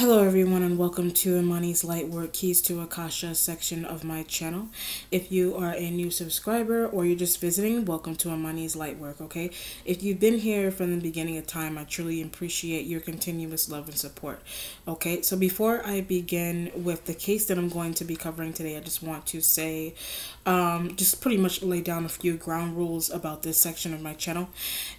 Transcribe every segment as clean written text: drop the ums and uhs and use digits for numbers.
Hello everyone and welcome to Imani's Lightwork Keys to Akasha section of my channel. If you are a new subscriber or you're just visiting, welcome to Imani's Lightwork, okay? If you've been here from the beginning of time, I truly appreciate your continuous love and support, okay? So before I begin with the case that I'm going to be covering today, I just want to say, just pretty much lay down a few ground rules about this section of my channel.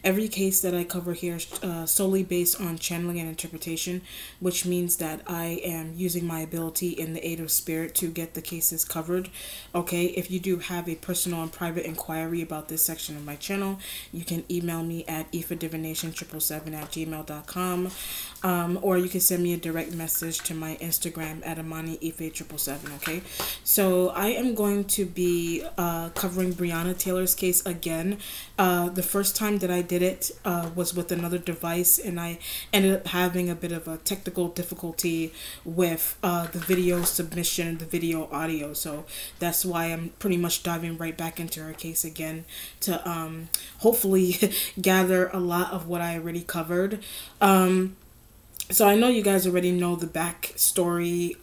Every case that I cover here is solely based on channeling and interpretation, which means that I am using my ability in the aid of spirit to get the cases covered. Okay, if you do have a personal and private inquiry about this section of my channel, you can email me at ifadivination777@gmail.com, or you can send me a direct message to my Instagram at imaniife777. Okay, so I am going to be covering Breonna Taylor's case again. The first time that I did it was with another device, and I ended up having a bit of a technical difficulty with the video submission, the video audio. So that's why I'm pretty much diving right back into her case again to hopefully gather a lot of what I already covered. So I know you guys already know the backstory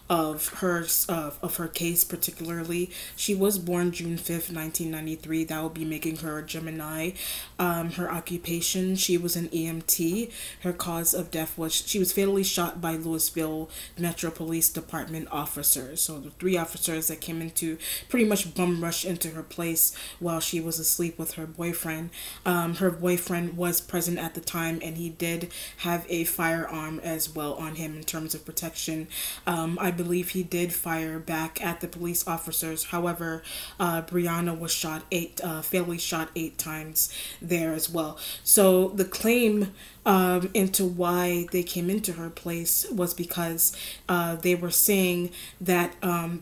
of her case. Particularly, she was born June 5th, 1993. That would be making her a Gemini. Her occupation, she was an EMT. Her cause of death was she was fatally shot by Louisville Metro Police Department officers. So the three officers that came into pretty much bum rush into her place while she was asleep with her boyfriend. Her boyfriend was present at the time, and he did have a firearm as well on him in terms of protection. I believe he did fire back at the police officers. However, Breonna was fatally shot 8 times there as well. So the claim into why they came into her place was because they were saying that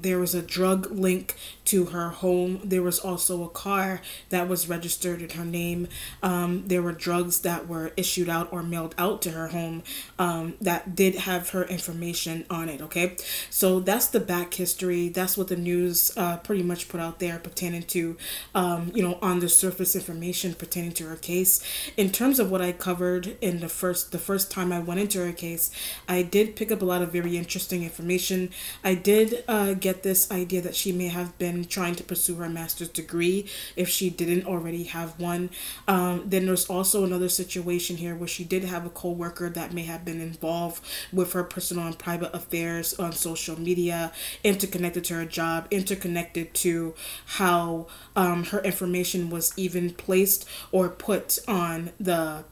there was a drug link to her home. There was also a car that was registered in her name. There were drugs that were issued out or mailed out to her home that did have her information on it, okay? So that's the back history. That's what the news pretty much put out there pertaining to, on the surface information pertaining to her case. In terms of what I covered in the first time I went into her case, I did pick up a lot of very interesting information. I did get this idea that she may have been trying to pursue her master's degree if she didn't already have one. Then there's also another situation here where she did have a co-worker that may have been involved with her personal and private affairs on social media, interconnected to her job, interconnected to how her information was even placed or put on the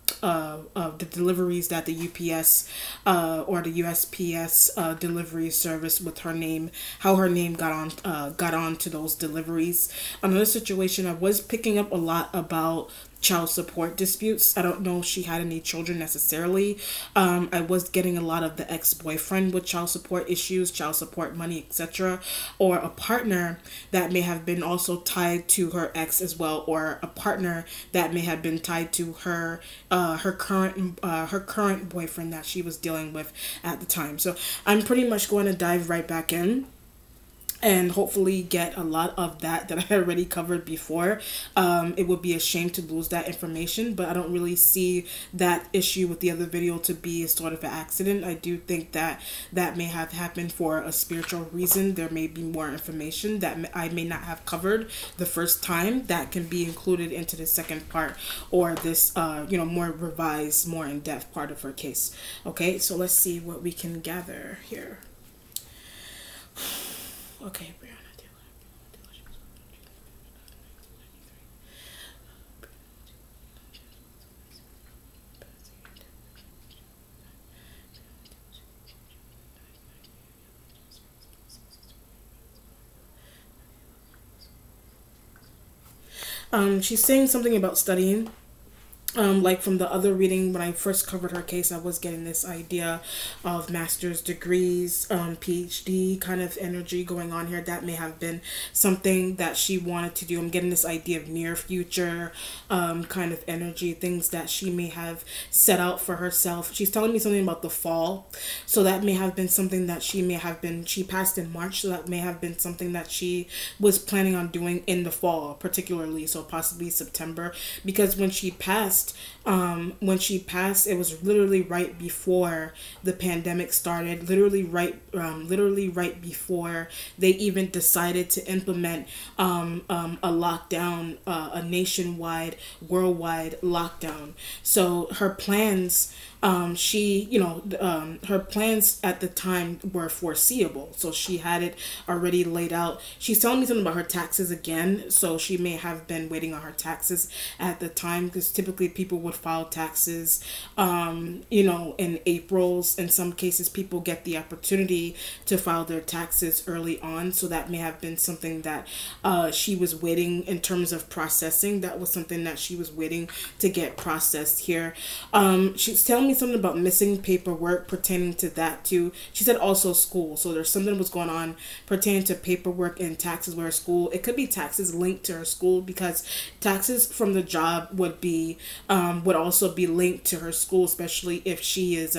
deliveries that the UPS or the USPS delivery service with her name, how her name got on to those deliveries. Another situation, I was picking up a lot about child support disputes. I don't know if she had any children necessarily. I was getting a lot of the ex-boyfriend with child support issues, child support money, etc., or a partner that may have been also tied to her ex as well, or a partner that may have been tied to her current boyfriend that she was dealing with at the time. So I'm pretty much going to dive right back in and hopefully get a lot of that I already covered before. It would be a shame to lose that information, but I don't really see that issue with the other video to be a sort of an accident. I do think that that may have happened for a spiritual reason. There may be more information that I may not have covered the first time that can be included into the second part, or this more revised, more in-depth part of her case. Okay, so let's see what we can gather here. Okay, Breonna Taylor. She's saying something about studying. Like from the other reading, when I first covered her case, I was getting this idea of master's degrees, PhD kind of energy going on here. That may have been something that she wanted to do. I'm getting this idea of near future kind of energy, things that she may have set out for herself. She's telling me something about the fall. So that may have been something that she passed in March. So that may have been something that she was planning on doing in the fall, particularly. So possibly September, because when she passed, when she passed, it was literally right before the pandemic started. Literally right before they even decided to implement a lockdown, a nationwide, worldwide lockdown. So her plans, her plans at the time were foreseeable. So she had it already laid out. She's telling me something about her taxes again. So she may have been waiting on her taxes at the time, because typically people would file taxes, in April's. In some cases, people get the opportunity to file their taxes early on. So that may have been something that she was waiting in terms of processing. That was something that she was waiting to get processed here. She's telling me something about missing paperwork pertaining to that too. She said also school. So there's something that was going on pertaining to paperwork and taxes with her school. It could be taxes linked to her school, because taxes from the job would also be linked to her school, especially if she's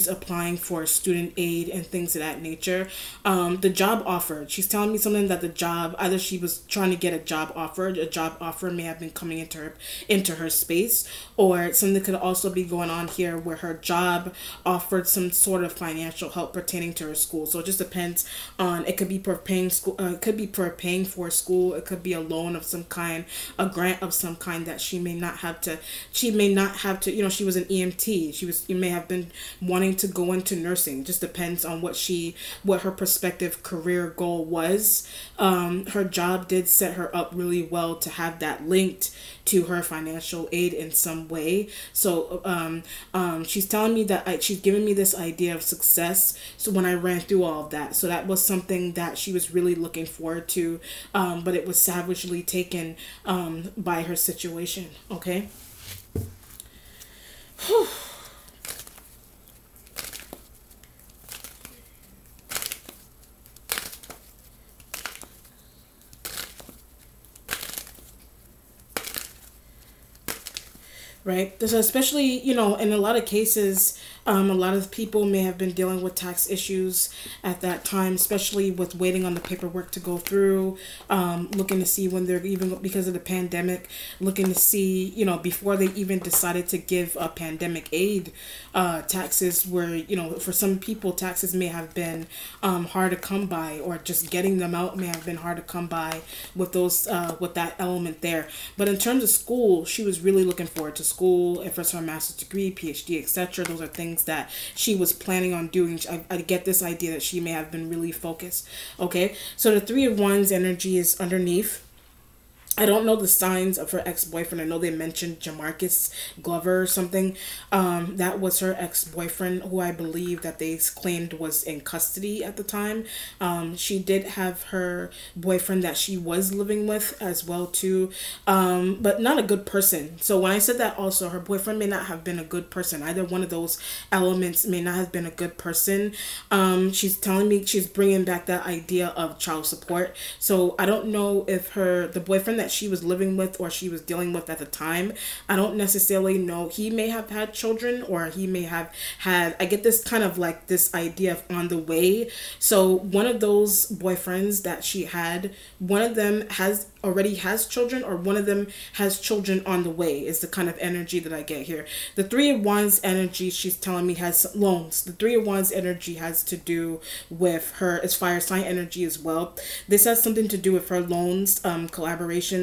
applying for student aid and things of that nature. The job offer. She's telling me something that the job, either she was trying to get a job offer may have been coming into her space, or something could also be going on here where her job offered some sort of financial help pertaining to her school. So it just depends on, it could be for paying school, it could be for paying for school, it could be a loan of some kind, a grant of some kind that she may not have to, she was an EMT, you may have been wanting to go into nursing. It just depends on what her prospective career goal was. Her job did set her up really well to have that linked to her financial aid in some way. So she's telling me that she's giving me this idea of success. So when I ran through all of that, so that was something that she was really looking forward to, but it was savagely taken by her situation. Okay. Whew. Right. So especially, in a lot of cases, a lot of people may have been dealing with tax issues at that time, especially with waiting on the paperwork to go through, looking to see when they're even, because of the pandemic, looking to see, before they even decided to give a pandemic aid, taxes were, for some people, taxes may have been hard to come by, or just getting them out may have been hard to come by with those, with that element there. But in terms of school, she was really looking forward to school, if it's her master's degree, PhD, etc. Those are things that she was planning on doing. I get this idea that she may have been really focused. Okay, so the Three of Wands energy is underneath. I don't know the signs of her ex-boyfriend. I know they mentioned Jamarcus Glover or something. That was her ex-boyfriend, who I believe that they claimed was in custody at the time. She did have her boyfriend that she was living with as well too, but not a good person. So when I said that, also her boyfriend may not have been a good person. Either one of those elements may not have been a good person. She's telling me she's bringing back that idea of child support. So I don't know if the boyfriend that she was living with or she was dealing with at the time, I don't necessarily know. He may have had children, or he may have had, I get this kind of like this idea of on the way. So one of those boyfriends that she had, one of them already has children, or one of them has children on the way, is the kind of energy that I get here. The Three of Wands energy, she's telling me, has loans. The Three of Wands energy has to do with her, it's fire sign energy as well. This has something to do with her loans, collaborations.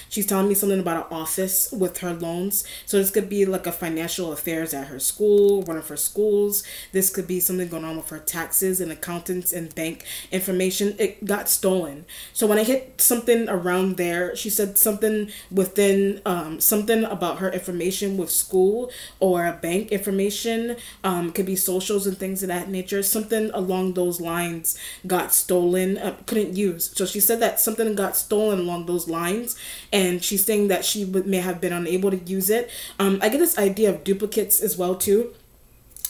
She's telling me something about an office with her loans. So this could be like a financial affairs at her school, one of her schools. This could be something going on with her taxes and accountants and bank information. It got stolen. So when I hit something around there, she said something within, something about her information with school or bank information, could be socials and things of that nature. Something along those lines got stolen, couldn't use. So she said that something got stolen along those lines, and she's saying that she may have been unable to use it. I get this idea of duplicates as well too.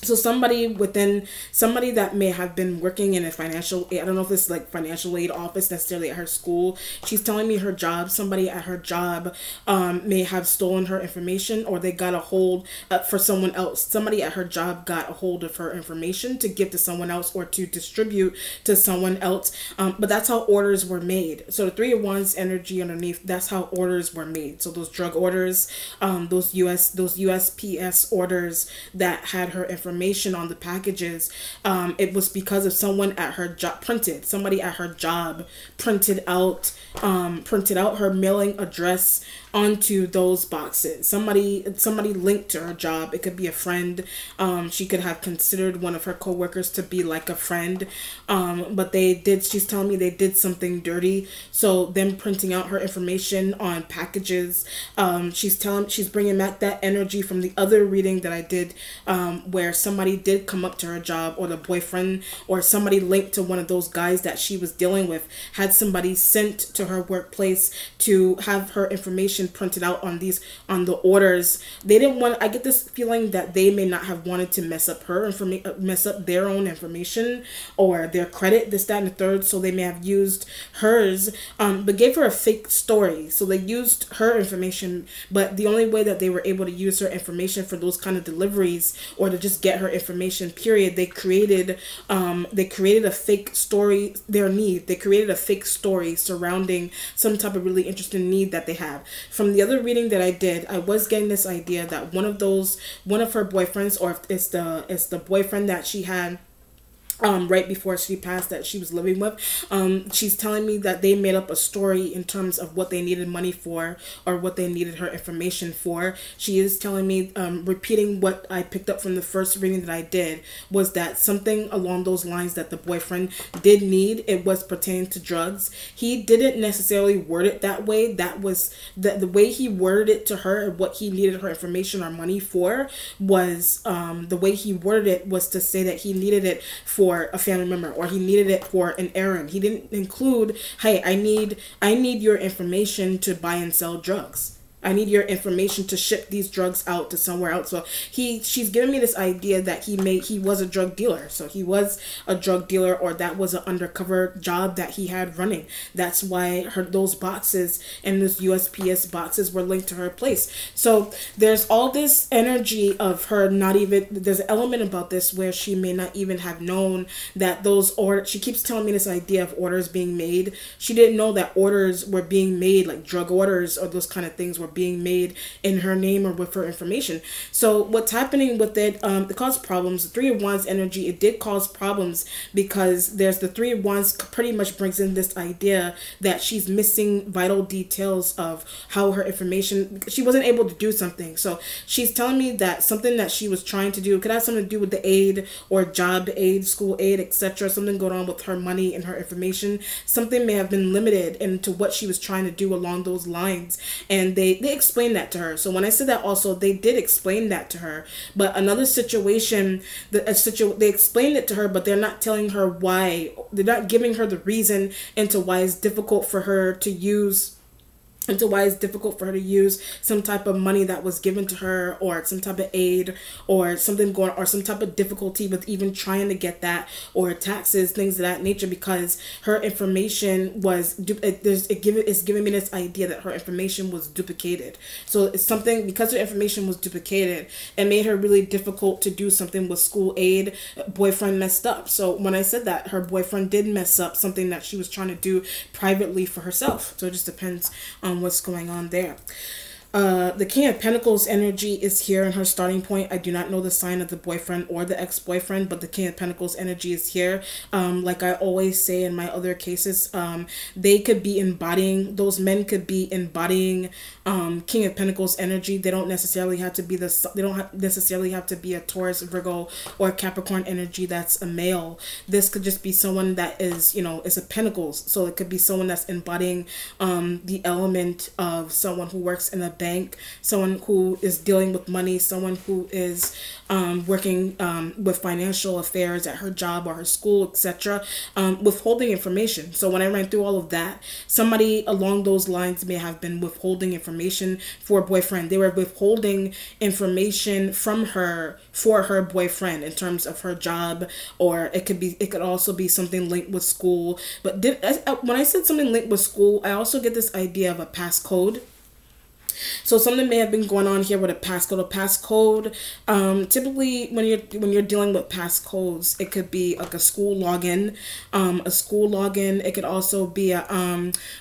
So somebody that may have been working in a financial, I don't know if it's like financial aid office necessarily at her school. She's telling me her job, somebody at her job may have stolen her information, or they got a hold for someone else. Somebody at her job got a hold of her information to give to someone else or to distribute to someone else. But that's how orders were made. So the Three of Wands energy underneath, that's how orders were made. So those drug orders, those USPS orders that had her information on the packages, it was because of someone at her job somebody at her job printed out her mailing address onto those boxes. Somebody linked to her job. It could be a friend. She could have considered one of her coworkers to be like a friend, but she's telling me they did something dirty. So them printing out her information on packages, she's bringing back that energy from the other reading that I did, where somebody did come up to her job, or the boyfriend or somebody linked to one of those guys that she was dealing with had somebody sent to her workplace to have her information printed out on the orders. They didn't want, I get this feeling that they may not have wanted to mess up their own information or their credit, this, that, and the third, so they may have used hers, but gave her a fake story. So they used her information, but the only way that they were able to use her information for those kind of deliveries, or to just get her information, period, they created a fake story. They created a fake story surrounding some type of really interesting need that they have. From the other reading that I did, I was getting this idea that one of her boyfriends, or if it's the boyfriend that she had right before she passed, that she was living with, she's telling me that they made up a story in terms of what they needed money for, or what they needed her information for. She is telling me, repeating what I picked up from the first reading that I did, was that something along those lines that the boyfriend did need, it was pertaining to drugs. He didn't necessarily word it that way. That was the way he worded it to her, and what he needed her information or money for was, the way he worded it was to say that he needed it for a family member, or he needed it for an errand. He didn't include, hey, I need your information to buy and sell drugs. I need your information to ship these drugs out to somewhere else. So she's giving me this idea that he was a drug dealer. So he was a drug dealer, or that was an undercover job that he had running. That's why those boxes and those USPS boxes were linked to her place. So there's all this energy of her there's an element about this where she may not even have known that those orders, she keeps telling me this idea of orders being made. She didn't know that orders were being made, like drug orders or those kind of things were being made in her name or with her information. So what's happening with it, it caused problems. The Three of Wands energy, it did cause problems, because there's the Three of Wands pretty much brings in this idea that she's missing vital details of how her information, she wasn't able to do something. So she's telling me that something that she was trying to do could have something to do with the aid, or job aid, school aid, etc. Something going on with her money and her information. Something may have been limited into what she was trying to do along those lines, and they explained that to her. So when I said that, also they did explain that to her. But another situation, they explained it to her, but they're not telling her why. They're not giving her the reason into why it's difficult for her to use some type of money that was given to her, or some type of aid, or something going, or some type of difficulty with even trying to get that, or taxes, things of that nature, because her information was it's giving me this idea that her information was duplicated. So it's something, because her information was duplicated, it made her really difficult to do something with school aid. Boyfriend messed up. So when I said that, her boyfriend did mess up something that she was trying to do privately for herself. So it just depends on what's going on there. The King of Pentacles energy is here in her starting point. I do not know the sign of the boyfriend or the ex-boyfriend, but the King of Pentacles energy is here. Like I always say in my other cases, they could be embodying, those men could be embodying King of Pentacles energy. They don't necessarily have to be necessarily have to be a Taurus, Virgo, or Capricorn energy that's a male. This could just be someone that is, is a Pentacles. So it could be someone that's embodying the element of someone who works in a bank, someone who is dealing with money, someone who is working with financial affairs at her job or her school, etc., withholding information. So when I ran through all of that, somebody along those lines may have been withholding information for a boyfriend. They were withholding information from her for her boyfriend in terms of her job, or it could also be something linked with school. But when I said something linked with school, I also get this idea of a passcode. So something may have been going on here with a passcode. A passcode, typically when you're dealing with passcodes, it could be like a school login, It could also be a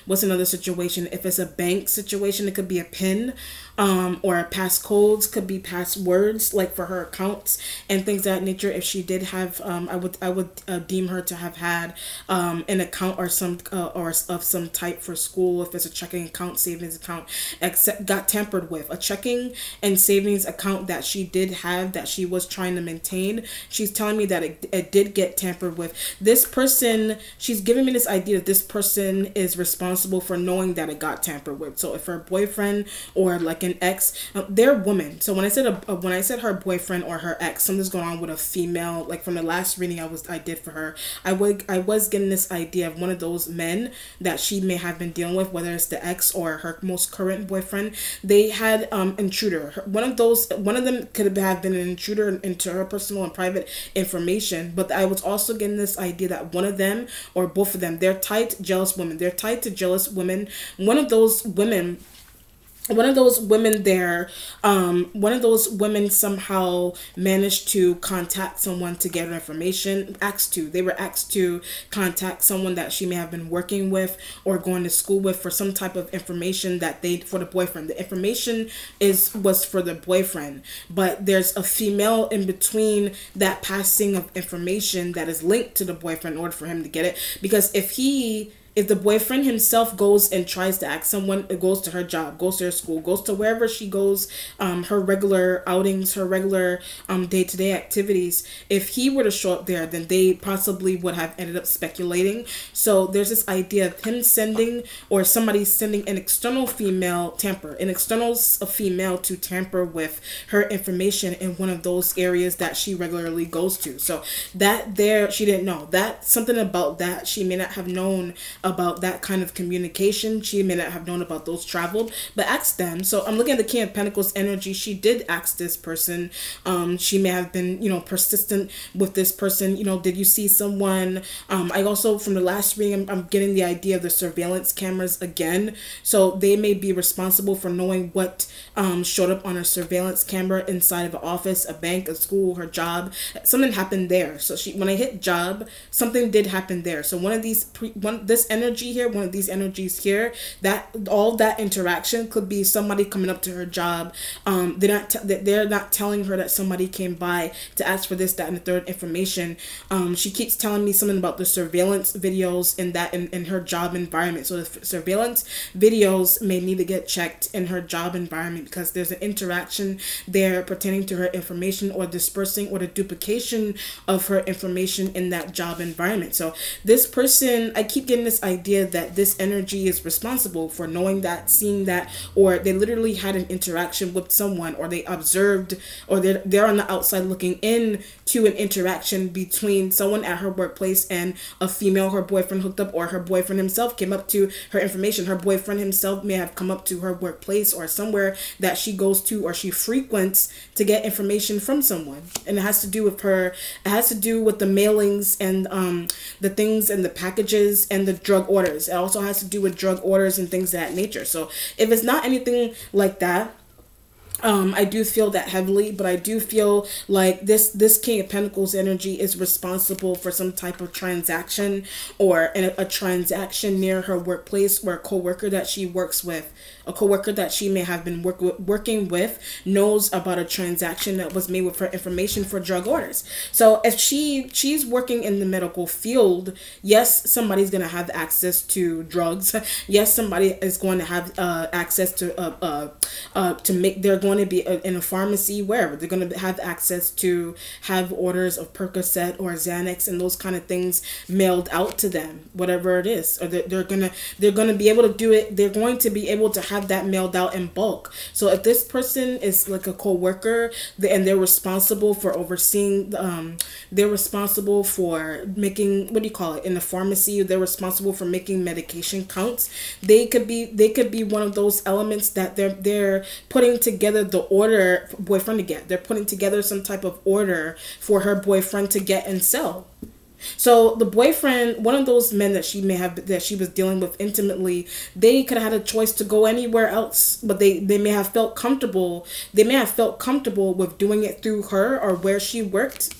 what's another situation? If it's a bank situation, it could be a PIN. Or passcodes could be passwords, like for her accounts and things of that nature. If she did have, I would deem her to have had an account or of some type for school. If it's a checking account, savings account, except got tampered with. A checking and savings account that she did have, that she was trying to maintain, she's telling me that it did get tampered with. This person, she's giving me this idea that this person is responsible for knowing that it got tampered with. So if her boyfriend or like an ex, they're women. So when I said her boyfriend or her ex, something's going on with a female. Like from the last reading I did for her, I was getting this idea of one of those men that she may have been dealing with, whether it's the ex or her most current boyfriend. They had intruder. One of them could have been an intruder into her personal and private information. But I was also getting this idea that one of them or both of them, they're tied to jealous women. They're tied to jealous women. One of those women somehow managed to contact someone to get her information. They were asked to contact someone that she may have been working with or going to school with for some type of information for the boyfriend. The information was for the boyfriend, but there's a female in between that passing of information that is linked to the boyfriend in order for him to get it. Because if the boyfriend himself goes and tries to ask someone, it goes to her job, goes to her school, goes to wherever she goes, her regular outings, her regular day-to-day activities, if he were to show up there, then they possibly would have ended up speculating. So there's this idea of him sending, or somebody sending an external female to tamper with her information in one of those areas that she regularly goes to. So she didn't know that. Something about that, she may not have known about that kind of communication. She may not have known about those traveled, but ask them. So I'm looking at the King of Pentacles energy. She did ask this person. She may have been, persistent with this person. Did you see someone? I also, from the last reading, I'm getting the idea of the surveillance cameras again. So they may be responsible for knowing what showed up on a surveillance camera inside of an office, a bank, a school, her job. Something happened there. So when I hit job, something did happen there. So one of these one of these energies here, that all that interaction could be somebody coming up to her job. They're not telling her that somebody came by to ask for this, that, and the third information. She keeps telling me something about the surveillance videos in her job environment. So the surveillance videos may need to get checked in her job environment, because there's an interaction there pertaining to her information, or dispersing or the duplication of her information in that job environment. So this person, I keep getting this idea that this energy is responsible for knowing that, seeing that, or they literally had an interaction with someone, or they observed, or they're on the outside looking in to an interaction between someone at her workplace and a female her boyfriend hooked up, or her boyfriend himself came up to her information. Her boyfriend himself may have come up to her workplace or somewhere that she goes to or she frequents to get information from someone. And it has to do with the mailings and the things and the packages and the drug orders. It also has to do with drug orders and things of that nature. So if it's not anything like that, I do feel that heavily, but I do feel like this King of Pentacles energy is responsible for some type of transaction, or a transaction near her workplace, or a co-worker that she works with. A co-worker that she may have been working with knows about a transaction that was made with her information for drug orders. So if she's working in the medical field, yes, somebody's going to have access to drugs. Yes, somebody is going to have access to they're going going to be in a pharmacy, wherever. They're going to have access to have orders of Percocet or Xanax and those kind of things mailed out to them, whatever it is. Or they're gonna be able to do it. They're going to be able to have that mailed out in bulk. So if this person is like a co-worker and they're responsible for overseeing, they're responsible for making, what do you call it, in the pharmacy, they're responsible for making medication counts. They could be one of those elements that they're putting together the order for boyfriend to get. They're putting together some type of order for her boyfriend to get and sell. So the boyfriend, one of those men that she was dealing with intimately, they could have had a choice to go anywhere else, but they may have felt comfortable. They may have felt comfortable with doing it through her or where she worked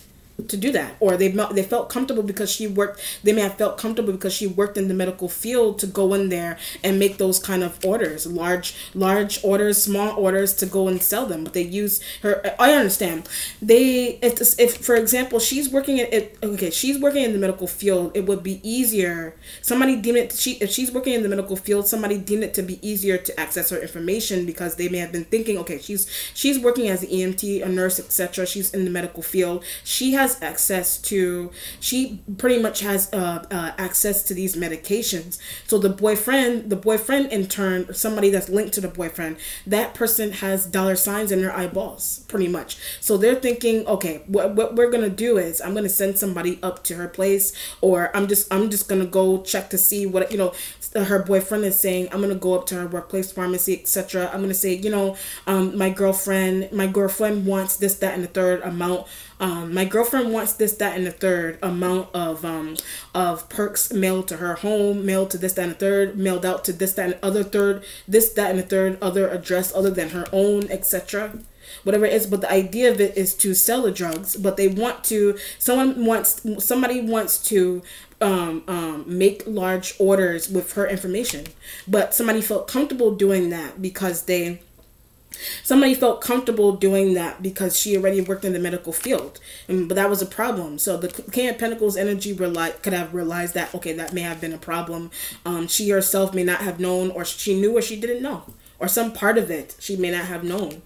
to do that, or they felt comfortable because she worked. They may have felt comfortable because she worked in the medical field to go in there and make those kind of orders, large orders, small orders, to go and sell them. But they use her. I understand. If for example she's working she's working in the medical field, it would be easier. Somebody deem it. If she's working in the medical field, somebody deemed it to be easier to access her information because they may have been thinking, okay, she's working as an EMT, a nurse, etc. She's in the medical field. She pretty much has access to these medications. So the boyfriend in turn, somebody that's linked to the boyfriend, that person has dollar signs in their eyeballs, pretty much. So they're thinking, okay, what we're gonna do is I'm gonna send somebody up to her place, or I'm just gonna go check to see what, her boyfriend is saying. I'm gonna go up to her workplace pharmacy, etc. I'm gonna say, my girlfriend wants this, that, and the third amount. My girlfriend wants this, that, and the third amount of perks mailed to her home, mailed to this, that, and the third, mailed out to this, that, and other third, this, that, and the third other address other than her own, etc. Whatever it is. But the idea of it is to sell the drugs. But somebody wants to make large orders with her information. But somebody felt comfortable doing that because she already worked in the medical field, but that was a problem. So the King of Pentacles energy could have realized that, okay, that may have been a problem. She herself may not have known, or she knew or she didn't know, or some part of it she may not have known,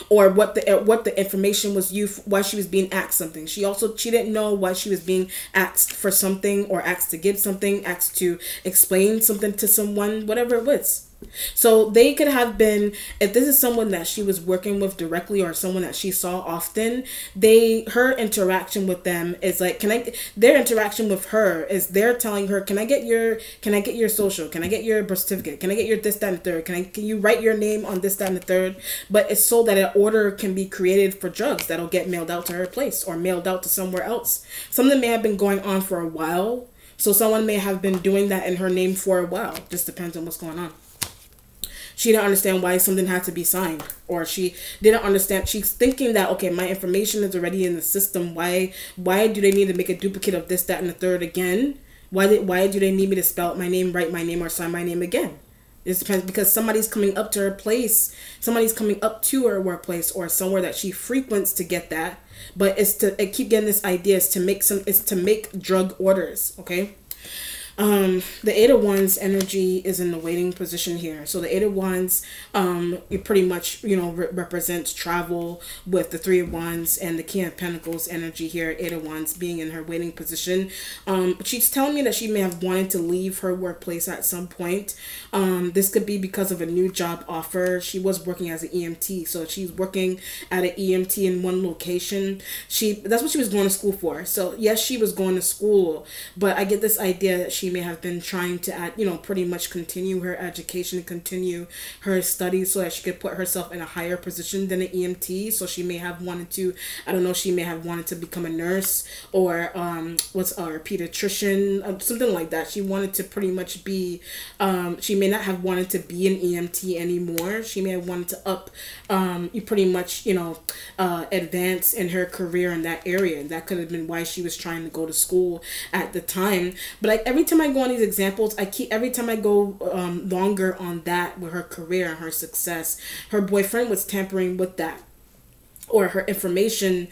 or what the information was used, why she was being asked something. She didn't know why she was being asked for something, or asked to give something, asked to explain something to someone, whatever it was. So they could have been, if this is someone that she was working with directly or someone that she saw often, her interaction with them is like, their interaction with her is they're telling her, can I get your social? Can I get your birth certificate? Can I get your this, that, and the third? Can you write your name on this, that, and the third? But it's so that an order can be created for drugs that'll get mailed out to her place or mailed out to somewhere else. Something may have been going on for a while. So someone may have been doing that in her name for a while. Just depends on what's going on. She didn't understand why something had to be signed, or she didn't understand. She's thinking that, okay, my information is already in the system. Why do they need to make a duplicate of this, that, and the third again? Why do they need me to spell out my name, write my name, or sign my name again? It depends, because somebody's coming up to her place, somebody's coming up to her workplace or somewhere that she frequents to get that. But I keep getting this idea is to make drug orders, okay? The Eight of Wands energy is in the waiting position here. So the Eight of Wands, it pretty much, represents travel, with the Three of Wands and the King of Pentacles energy here, Eight of Wands being in her waiting position. She's telling me that she may have wanted to leave her workplace at some point. This could be because of a new job offer. She was working as an EMT, so she's working at an EMT in one location. That's what she was going to school for. So yes, she was going to school, but I get this idea that she may have been trying to pretty much continue her education, continue her studies, so that she could put herself in a higher position than an EMT. So she may have wanted to, she may have wanted to become a nurse, or a pediatrician, something like that. She wanted to pretty much be, she may not have wanted to be an EMT anymore. She may have wanted to pretty much, advance in her career in that area. That could have been why she was trying to go to school at the time. But every time I go on these examples, every time I go longer on that with her career and her success, her boyfriend was tampering with that. or her information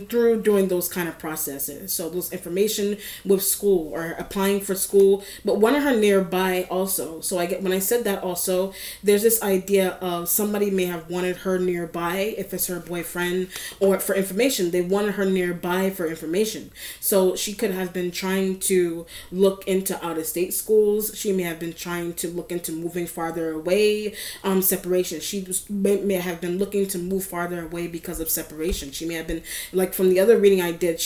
through doing those kind of processes. So those information with school or applying for school, but wanted her nearby also. So when I said that also, there's this idea of somebody may have wanted her nearby if it's her boyfriend, or for information. They wanted her nearby for information. So she could have been trying to look into out of state schools. She may have been trying to look into moving farther away, separation. She may have been looking to move farther away because of separation. She may have been, like from the other reading I did,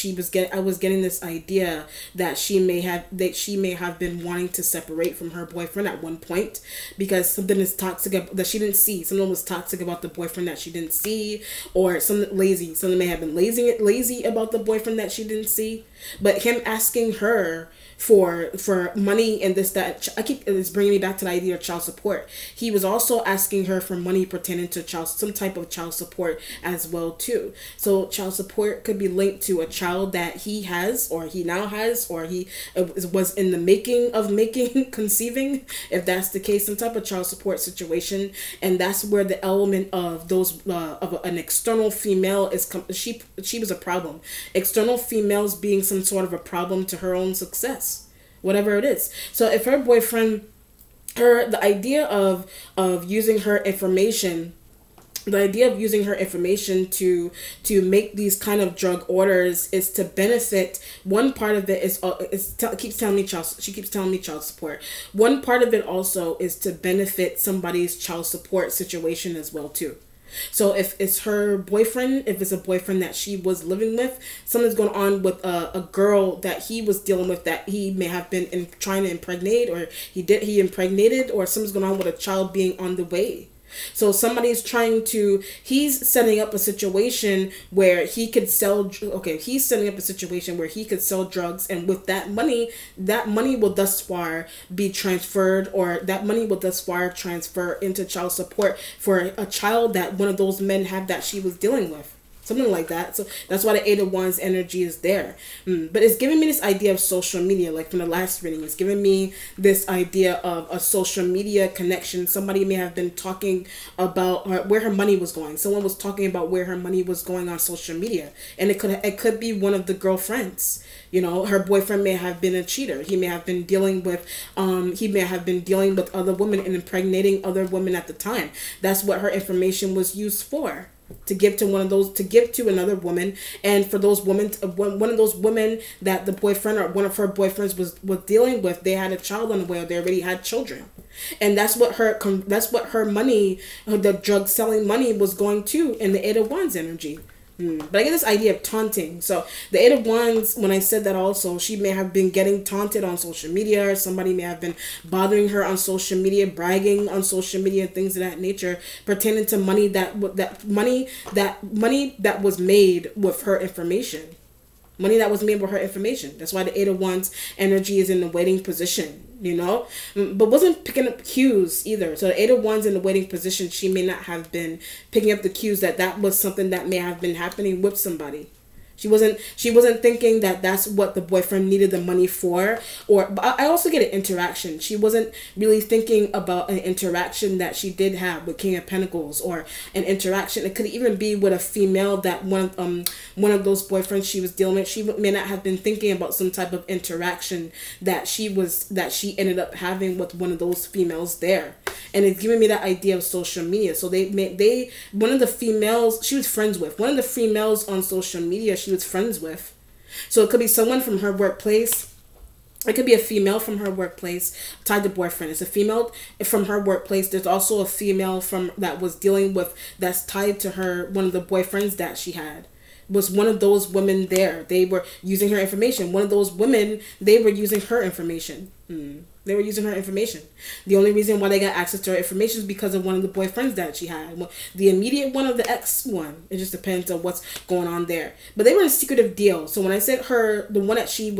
I was getting this idea that she may have been wanting to separate from her boyfriend at one point because something is toxic that she didn't see. Something was toxic about the boyfriend that she didn't see, or something lazy. Something may have been lazy about the boyfriend that she didn't see. But him asking her for money and this, that, it's bringing me back to the idea of child support. He was also asking her for money pertaining to some type of child support as well too. So child support could be linked to a child that he has, or he now has, or he was in the making of conceiving, if that's the case, some type of child support situation. And that's where the element of those of an external female is she was a problem. External females being some sort of a problem to her own success, whatever it is. So if her boyfriend, the idea of using her information, to make these kind of drug orders is to benefit. One part of it she keeps telling me child support. One part of it also is to benefit somebody's child support situation as well too. So if it's her boyfriend, if it's a boyfriend that she was living with, something's going on with a girl that he was dealing with that he may have been trying to impregnate, or he impregnated, or something's going on with a child being on the way. So he's setting up a situation where he could sell, he's setting up a situation where he could sell drugs, and with that money will thus far be transferred, or that money will thus far transfer into child support for a child that one of those men had that she was dealing with. Something like that. So that's why the Eight of Wands energy is there. But it's giving me this idea of social media, like from the last reading. It's giving me this idea of a social media connection. Somebody may have been talking about where her money was going. Someone was talking about where her money was going on social media. And it could be one of the girlfriends. You know, her boyfriend may have been a cheater. He may have been dealing with other women and impregnating other women at the time. That's what her information was used for. To give to another woman, and for those women, one of those women that the boyfriend or one of her boyfriends was dealing with, they had a child on the way, or they already had children, and that's what her money, the drug selling money, was going to in the Eight of Wands energy. But I get this idea of taunting. So the Eight of Wands, when I said that also, she may have been getting taunted on social media, or somebody may have been bothering her on social media, bragging on social media, things of that nature, pertaining to money that was made with her information. Money that was made with her information. That's why the Eight of Wands energy is in the waiting position, but wasn't picking up cues either. So the Eight of Wands in the waiting position, she may not have been picking up the cues that was something that may have been happening with somebody. She wasn't thinking that that's what the boyfriend needed the money for. But I also get an interaction. She wasn't really thinking about an interaction that she did have with King of Pentacles, or an interaction. It could even be with a female that one of those boyfriends she was dealing with. She may not have been thinking about some type of interaction that she ended up having with one of those females there. And it's giving me that idea of social media. So one of the females she was friends with, one of the females on social media she was friends with. So it could be someone from her workplace. It could be a female from her workplace tied to boyfriend. It's a female from her workplace. There's also a female that was dealing with, that's tied to her, one of the boyfriends that she had. Was one of those women there. They were using her information. One of those women, they were using her information. They were using her information. The only reason why they got access to her information is because of one of the boyfriends that she had. The immediate one of the ex one. It just depends on what's going on there. But they were in a secretive deal. So when I said the one that she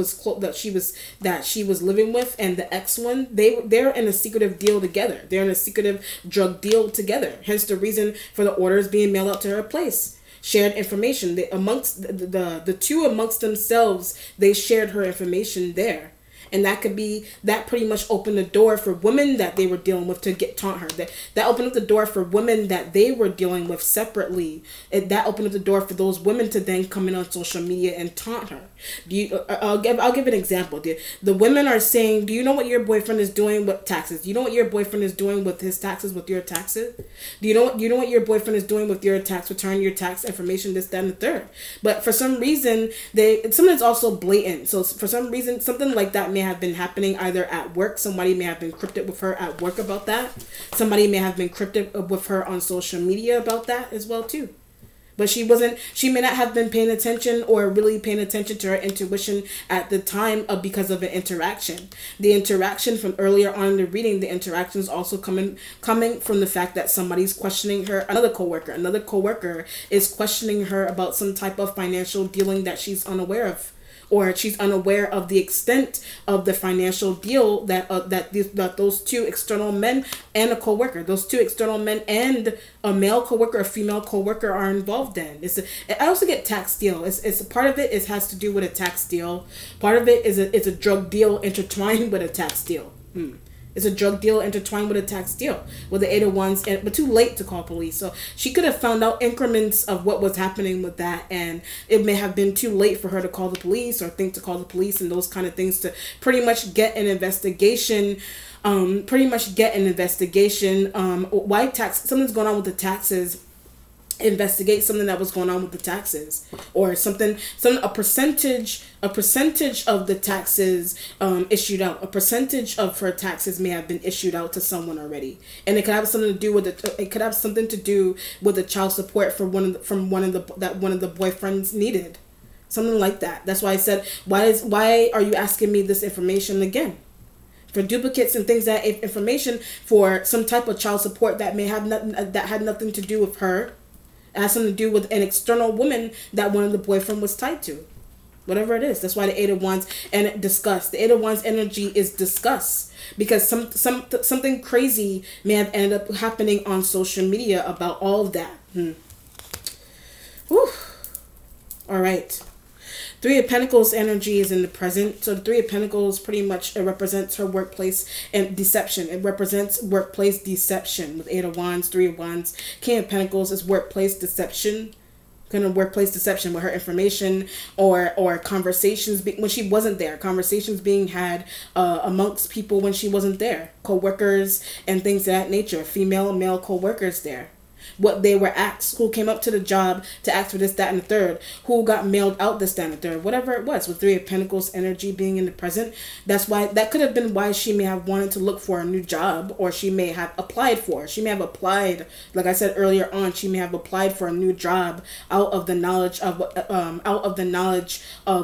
was living with, and the ex one, they're in a secretive deal together. They're in a secretive drug deal together. Hence the reason for the orders being mailed out to her place. Shared information. Amongst the two amongst themselves, they shared her information there. And that pretty much opened the door for women that they were dealing with to taunt her. That opened up the door for women that they were dealing with separately. That opened up the door for those women to then come in on social media and taunt her. I'll give an example. The women are saying, do you know what your boyfriend is doing with taxes? Do you know what your boyfriend is doing with his taxes, with your taxes? Do you know what your boyfriend is doing with your tax return, your tax information, this, that, and the third? But for some reason, something's also blatant. So for some reason, something like that may have been happening either at work. Somebody may have been cryptic with her at work about that. Somebody may have been cryptic with her on social media about that as well too. But she may not have been paying attention or really paying attention to her intuition at the time because of an interaction. The interaction from earlier on in the reading, the interaction is also coming from the fact that somebody's questioning her. Another coworker is questioning her about some type of financial dealing that she's unaware of. Or she's unaware of the extent of the financial deal that those two external men and a coworker, those two external men and a male coworker, a female coworker are involved in. I also get tax deal. It's part of it has to do with a tax deal. Part of it is it's a drug deal intertwined with a tax deal. It's a drug deal intertwined with a tax deal with the 8 of Wands, but too late to call police. So she could have found out increments of what was happening with that, and it may have been too late for her to call the police or think to call the police and those kind of things to pretty much get an investigation. Why tax? Something's going on with the taxes. Investigate something that was going on with the taxes, or a percentage of the taxes issued out. A percentage of her taxes may have been issued out to someone already, and it could have something to do with the child support for one of the boyfriends needed, something like that. That's why I said, why are you asking me this information again? For duplicates and things, that information for some type of child support that had nothing to do with her. It has something to do with an external woman that one of the boyfriend was tied to. Whatever it is. That's why the 8 of Wands and discuss. The 8 of Wands energy is discuss. Because something crazy may have ended up happening on social media about all of that. Whew. All right. 3 of Pentacles energy is in the present. So the 3 of Pentacles pretty much represents her workplace and deception. It represents workplace deception with 8 of Wands, 3 of Wands. King of Pentacles is workplace deception. Kind of workplace deception with her information or conversations when she wasn't there. Conversations being had amongst people when she wasn't there. Co-workers and things of that nature. Female and male co-workers there. What they were asked, who came up to the job to ask for this, that, and the third, who got mailed out this, that, and the third, whatever it was, with 3 of Pentacles energy being in the present. That could have been why she may have wanted to look for a new job, or she may have applied, like I said earlier on, she may have applied for a new job out of the knowledge of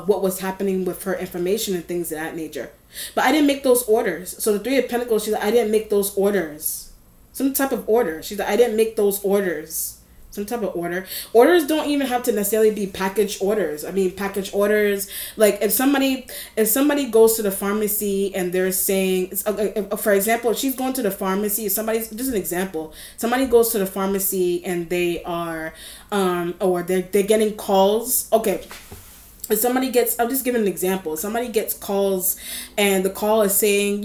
what was happening with her information and things of that nature. But I didn't make those orders. So the 3 of Pentacles, she's like, I didn't make those orders. Some type of order. She's like, I didn't make those orders. Some type of order. Orders don't even have to necessarily be package orders. I mean, package orders. Like if somebody goes to the pharmacy and they're saying, for example, if she's going to the pharmacy, just an example. Somebody goes to the pharmacy and they are, or they're getting calls. Okay. If somebody gets, I'm just giving an example. Somebody gets calls and the call is saying,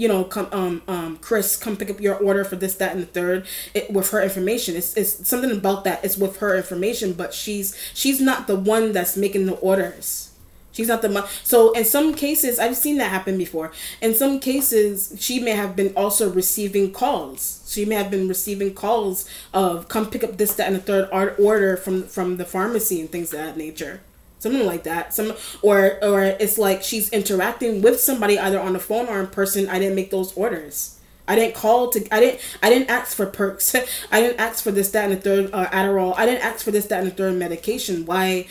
Chris, come pick up your order for this, that, and the third, with her information. It's something about that. It's with her information, but she's not the one that's making the orders. She's not the one. So in some cases, I've seen that happen before. In some cases, she may have been also receiving calls. She may have been receiving calls of come pick up this, that, and the third order from the pharmacy and things of that nature. Something like that. Or it's like she's interacting with somebody either on the phone or in person. I didn't make those orders. I didn't ask for perks. I didn't ask for this, that, and the third Adderall. I didn't ask for this, that, and the third medication. Why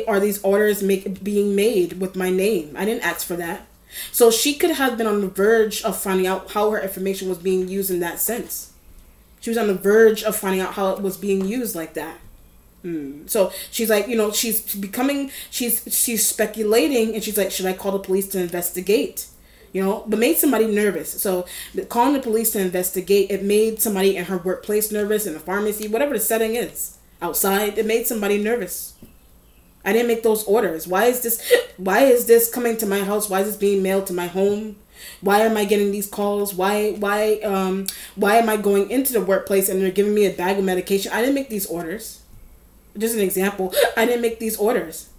are these orders being made with my name? I didn't ask for that. So she could have been on the verge of finding out how her information was being used in that sense. She was on the verge of finding out how it was being used like that. So she's like, she's speculating, and she's like, should I call the police to investigate? But made somebody nervous. So calling the police to investigate, it made somebody in her workplace nervous, in the pharmacy, whatever the setting is, outside, it made somebody nervous. I didn't make those orders. Why is this coming to my house? Why is this being mailed to my home? Why am I getting these calls? Why am I going into the workplace and they're giving me a bag of medication? I didn't make these orders. Just an example. I didn't make these orders.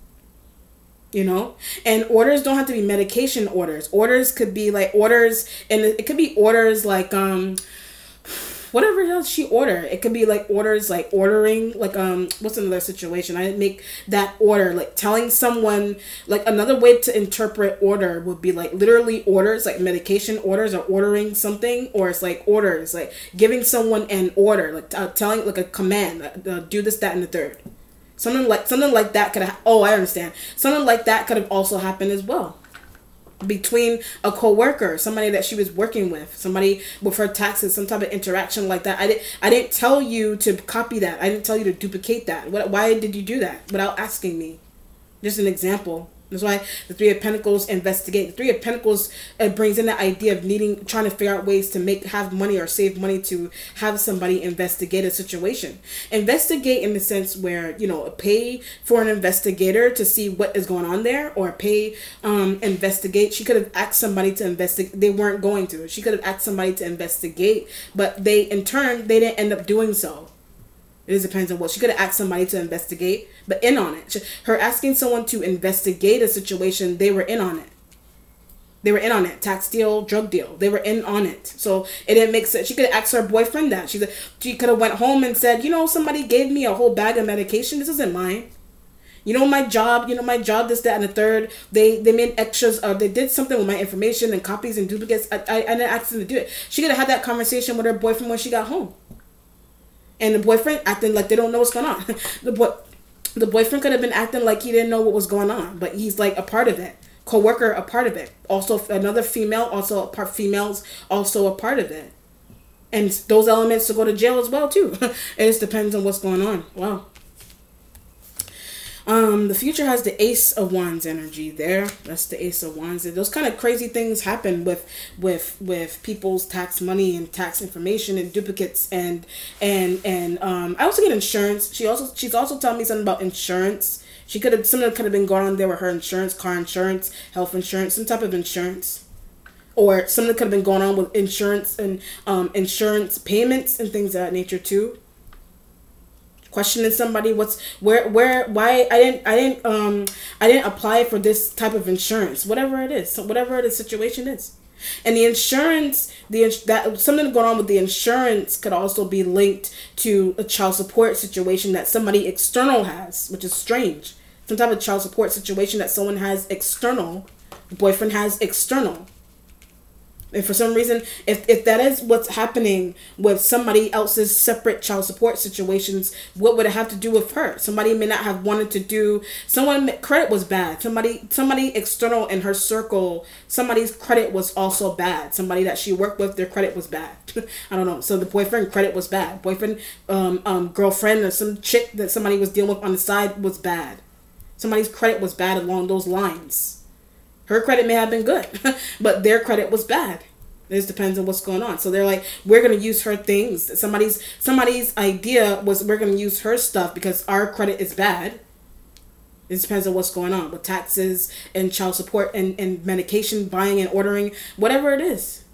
You know? And orders don't have to be medication orders. Orders could be like orders, and it could be orders like whatever else she order. It could be like orders like ordering, like what's another situation? I didn't make that order. Like telling someone, like another way to interpret order would be like literally orders, like medication orders, or ordering something, or it's like orders, like giving someone an order, like telling, like a command, do this, that, and the third. Something like that could have, oh, I understand. Something like that could have also happened as well. Between a co-worker, somebody that she was working with, somebody with her taxes, some type of interaction like that. I didn't tell you to copy that. I didn't tell you to duplicate that. Why did you do that without asking me? Just an example. That's why the Three of Pentacles investigate. The Three of Pentacles brings in the idea of trying to figure out ways to have money or save money to have somebody investigate a situation. Investigate in the sense where, pay for an investigator to see what is going on there, or pay, investigate. She could have asked somebody to investigate. They weren't going to. She could have asked somebody to investigate, but they didn't end up doing so. It just depends on what. She could have asked somebody to investigate, but in on it. Her asking someone to investigate a situation, they were in on it. They were in on it. Tax deal, drug deal. They were in on it. So it didn't make sense. She could have asked her boyfriend that. She could have went home and said, somebody gave me a whole bag of medication. This isn't mine. My job, this, that, and the third. They made extras. They did something with my information and copies and duplicates. I didn't ask them to do it. She could have had that conversation with her boyfriend when she got home. And the boyfriend acting like they don't know what's going on. The boyfriend could have been acting like he didn't know what was going on, but he's like a part of it. Co-worker, a part of it. Also, another female, females, also a part of it. And those elements to go to jail as well, too. It just depends on what's going on. Wow. The future has the Ace of Wands energy there. That's the Ace of Wands. Those kind of crazy things happen with people's tax money and tax information and duplicates and I also get insurance. She's also telling me something about insurance. Something could have been going on there with her insurance, car insurance, health insurance, some type of insurance. Or something could have been going on with insurance and insurance payments and things of that nature too. Questioning somebody, why I didn't apply for this type of insurance, whatever it is, so whatever the situation is. And the insurance, something going on with the insurance could also be linked to a child support situation that somebody external has, which is strange. Some type of child support situation that someone has external, the boyfriend has external. And for some reason, if that is what's happening with somebody else's separate child support situations, what would it have to do with her? Somebody may not have wanted to do, credit was bad. Somebody external in her circle, somebody's credit was also bad. Somebody that she worked with, their credit was bad. I don't know. So the boyfriend credit was bad. Boyfriend, girlfriend, or some chick that somebody was dealing with on the side was bad. Somebody's credit was bad along those lines. Her credit may have been good, but their credit was bad. It just depends on what's going on. So they're like, we're going to use her things. Somebody's idea was we're going to use her stuff because our credit is bad. It depends on what's going on with taxes and child support and medication buying and ordering, whatever it is.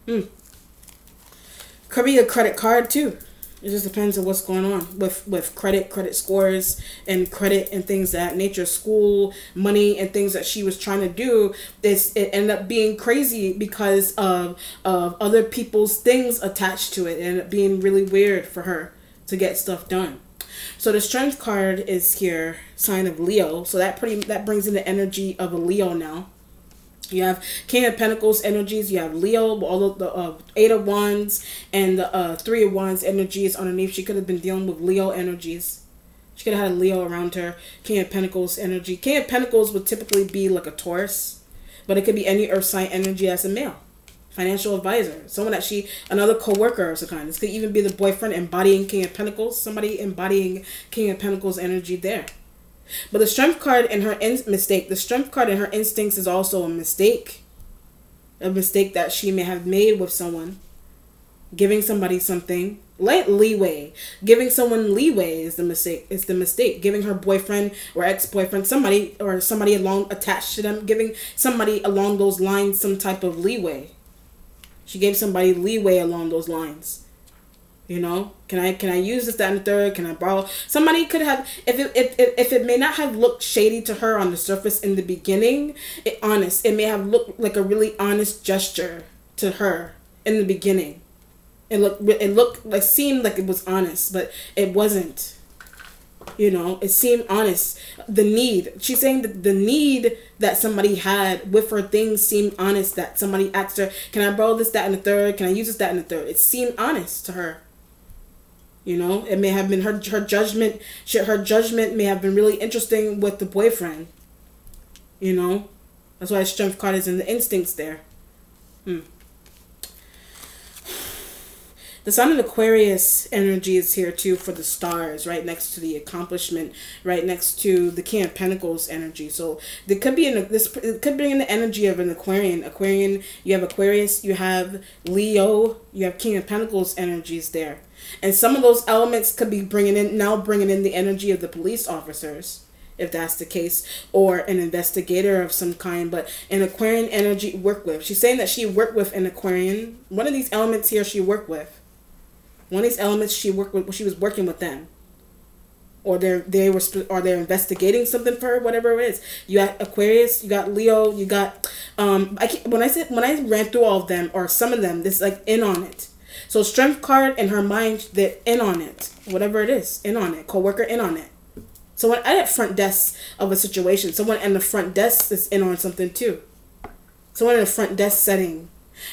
Could be a credit card too. It just depends on what's going on with credit scores and credit and things of that nature, school, money and things that she was trying to do. It ended up being crazy because of other people's things attached to it. It ended up being really weird for her to get stuff done. So the Strength card is here, sign of Leo. So that brings in the energy of a Leo now. You have King of Pentacles energies. You have Leo, all of the Eight of Wands and the Three of Wands energies underneath. She could have been dealing with Leo energies. She could have had a Leo around her. King of Pentacles energy. King of Pentacles would typically be like a Taurus, but it could be any earth sign energy as a male. Financial advisor. Someone that another co-worker of some kind. This could even be the boyfriend embodying King of Pentacles. Somebody embodying King of Pentacles energy there. But the Strength card in her the Strength card in her instincts is also a mistake. A mistake that she may have made with someone. Giving somebody something Leeway. Giving someone leeway is the mistake. It's the mistake. Giving her boyfriend or ex-boyfriend, somebody along attached to them, giving somebody along those lines some type of leeway. She gave somebody leeway along those lines. You know, can I use this, that, and the third? Can I borrow? Somebody could have, if it may not have looked shady to her on the surface in the beginning, it may have looked like a really honest gesture to her in the beginning. It seemed like it was honest, but it wasn't. You know, it seemed honest. The need. She's saying that the need that somebody had with her things seemed honest. That somebody asked her, "Can I borrow this, that, and the third? Can I use this, that, and the third?" It seemed honest to her. You know, it may have been her judgment. Her judgment may have been really interesting with the boyfriend. You know, that's why strength card is in the instincts there. The Sun of Aquarius energy is here too for the stars, right next to the accomplishment, right next to the King of Pentacles energy. So there could be it could bring in the energy of an Aquarian. You have Aquarius, you have Leo, you have King of Pentacles energies there, and some of those elements could be bringing in the energy of the police officers, if that's the case, or an investigator of some kind. But an Aquarian energy work with. She's saying that she worked with an Aquarian. One of these elements here she worked with. One of these elements she worked with. She was working with them, or they're investigating something for her. Whatever it is, you got Aquarius, you got Leo, you got when I ran through all of them or some of them, this like in on it. So strength card in her mind, they're in on it. Whatever it is, in on it. Coworker, in on it. Someone at the front desk of a situation. Someone in the front desk is in on something too. Someone in a front desk setting.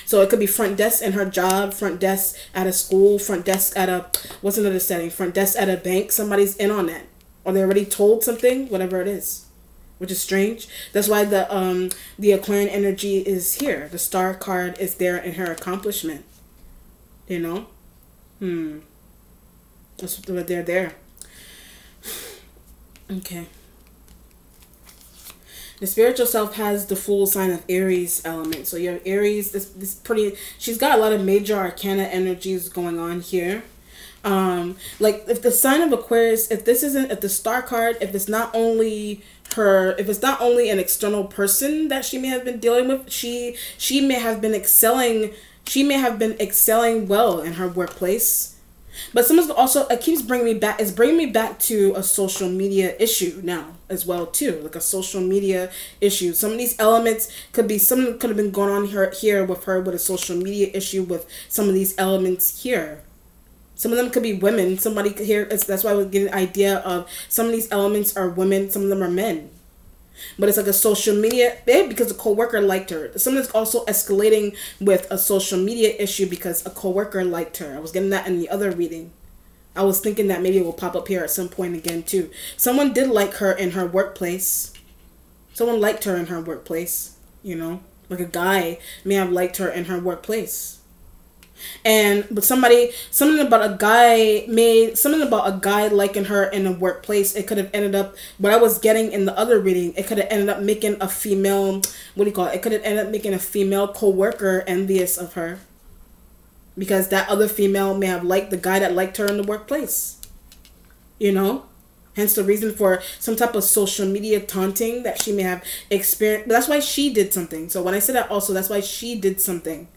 So it could be front desk in her job, front desk at a school, front desk at what's another setting? Front desk at a bank. Somebody's in on that. Or they already told something, whatever it is. Which is strange. That's why the Aquarian energy is here. The star card is there in her accomplishment. You know? That's what they're there. Okay. The spiritual self has the full sign of Aries element. So you have Aries, she's got a lot of major arcana energies going on here. Like if the sign of Aquarius, if the star card, if it's not only an external person that she may have been dealing with, she may have been excelling well in her workplace. But someone's also, it keeps bringing me back. It's bringing me back to a social media issue now as well too, like a social media issue. Some of these elements could have been going on here with her with a social media issue with some of these elements here. Some of them could be women. Somebody could hear. That's why I was getting an idea of some of these elements are women. Some of them are men. But it's like a social media because a coworker liked her. Someone's also escalating with a social media issue because a coworker liked her. I was getting that in the other reading. I was thinking that maybe it will pop up here at some point again too. Someone did like her in her workplace. Someone liked her in her workplace. You know, like a guy may have liked her in her workplace. But something about a guy liking her in a workplace. It could have ended up, what I was getting in the other reading, it could have ended up making a female, it could have ended up making a female coworker envious of her, because that other female may have liked the guy that liked her in the workplace. You know, hence the reason for some type of social media taunting that she may have experienced. But that's why she did something. So when I said that, also that's why she did something.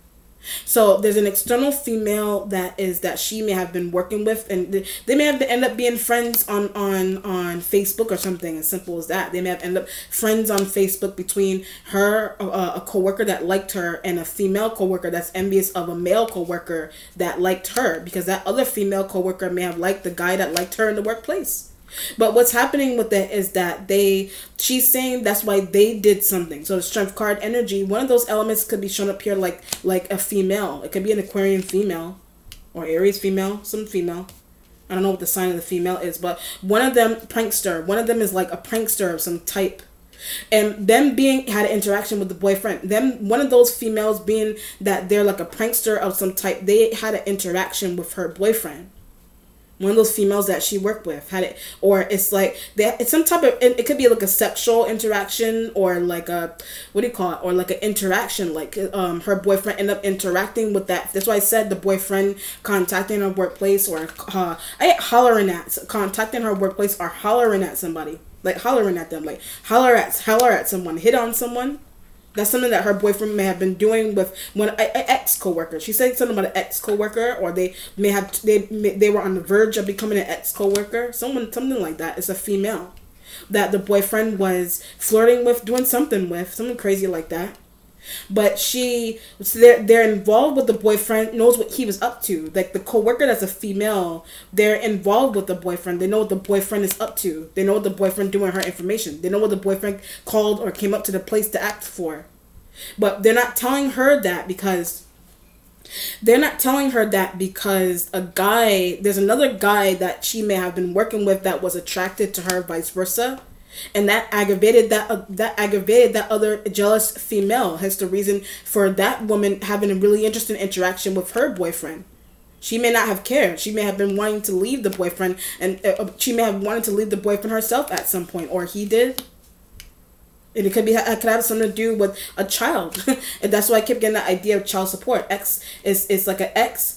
So there's an external female that she may have been working with, and they may have end up being friends on Facebook or something as simple as that. They may have ended up friends on Facebook between her, a coworker that liked her, and a female coworker that's envious of a male coworker that liked her, because that other female coworker may have liked the guy that liked her in the workplace. But what's happening with that is that she's saying that's why they did something. So the strength card energy, one of those elements could be shown up here like a female. It could be an Aquarian female or Aries female, some female. I don't know what the sign of the female is, but one of them prankster. One of them is like a prankster of some type. And them had an interaction with the boyfriend. One of those females being that they're like a prankster of some type, they had an interaction with her boyfriend. One of those females that she worked with had it, or it's like it's some type of, it could be like a sexual interaction, or like a, what do you call it, or like an interaction, like her boyfriend ended up interacting with that. That's why I said the boyfriend contacting her workplace, or contacting her workplace, or hollering at somebody, like hollering at them, like holler at someone, hit on someone. That's something that her boyfriend may have been doing with an ex coworker. She said something about an ex coworker, or they were on the verge of becoming an ex coworker. Something like that. It's a female that the boyfriend was flirting with, doing something crazy like that. But they're involved with the boyfriend, knows what he was up to. Like the coworker that's a female, they're involved with the boyfriend. They know what the boyfriend is up to. They know what the boyfriend doing, her information. They know what the boyfriend called or came up to the place to act for. But they're not telling her that because a guy, there's another guy that she may have been working with that was attracted to her, vice versa. And that aggravated that other jealous female. Hence the reason for that woman having a really interesting interaction with her boyfriend. She may not have cared. She may have been wanting to leave the boyfriend, and she may have wanted to leave the boyfriend herself at some point, or he did. And it could have something to do with a child. And that's why I keep getting the idea of child support. Ex is like an ex.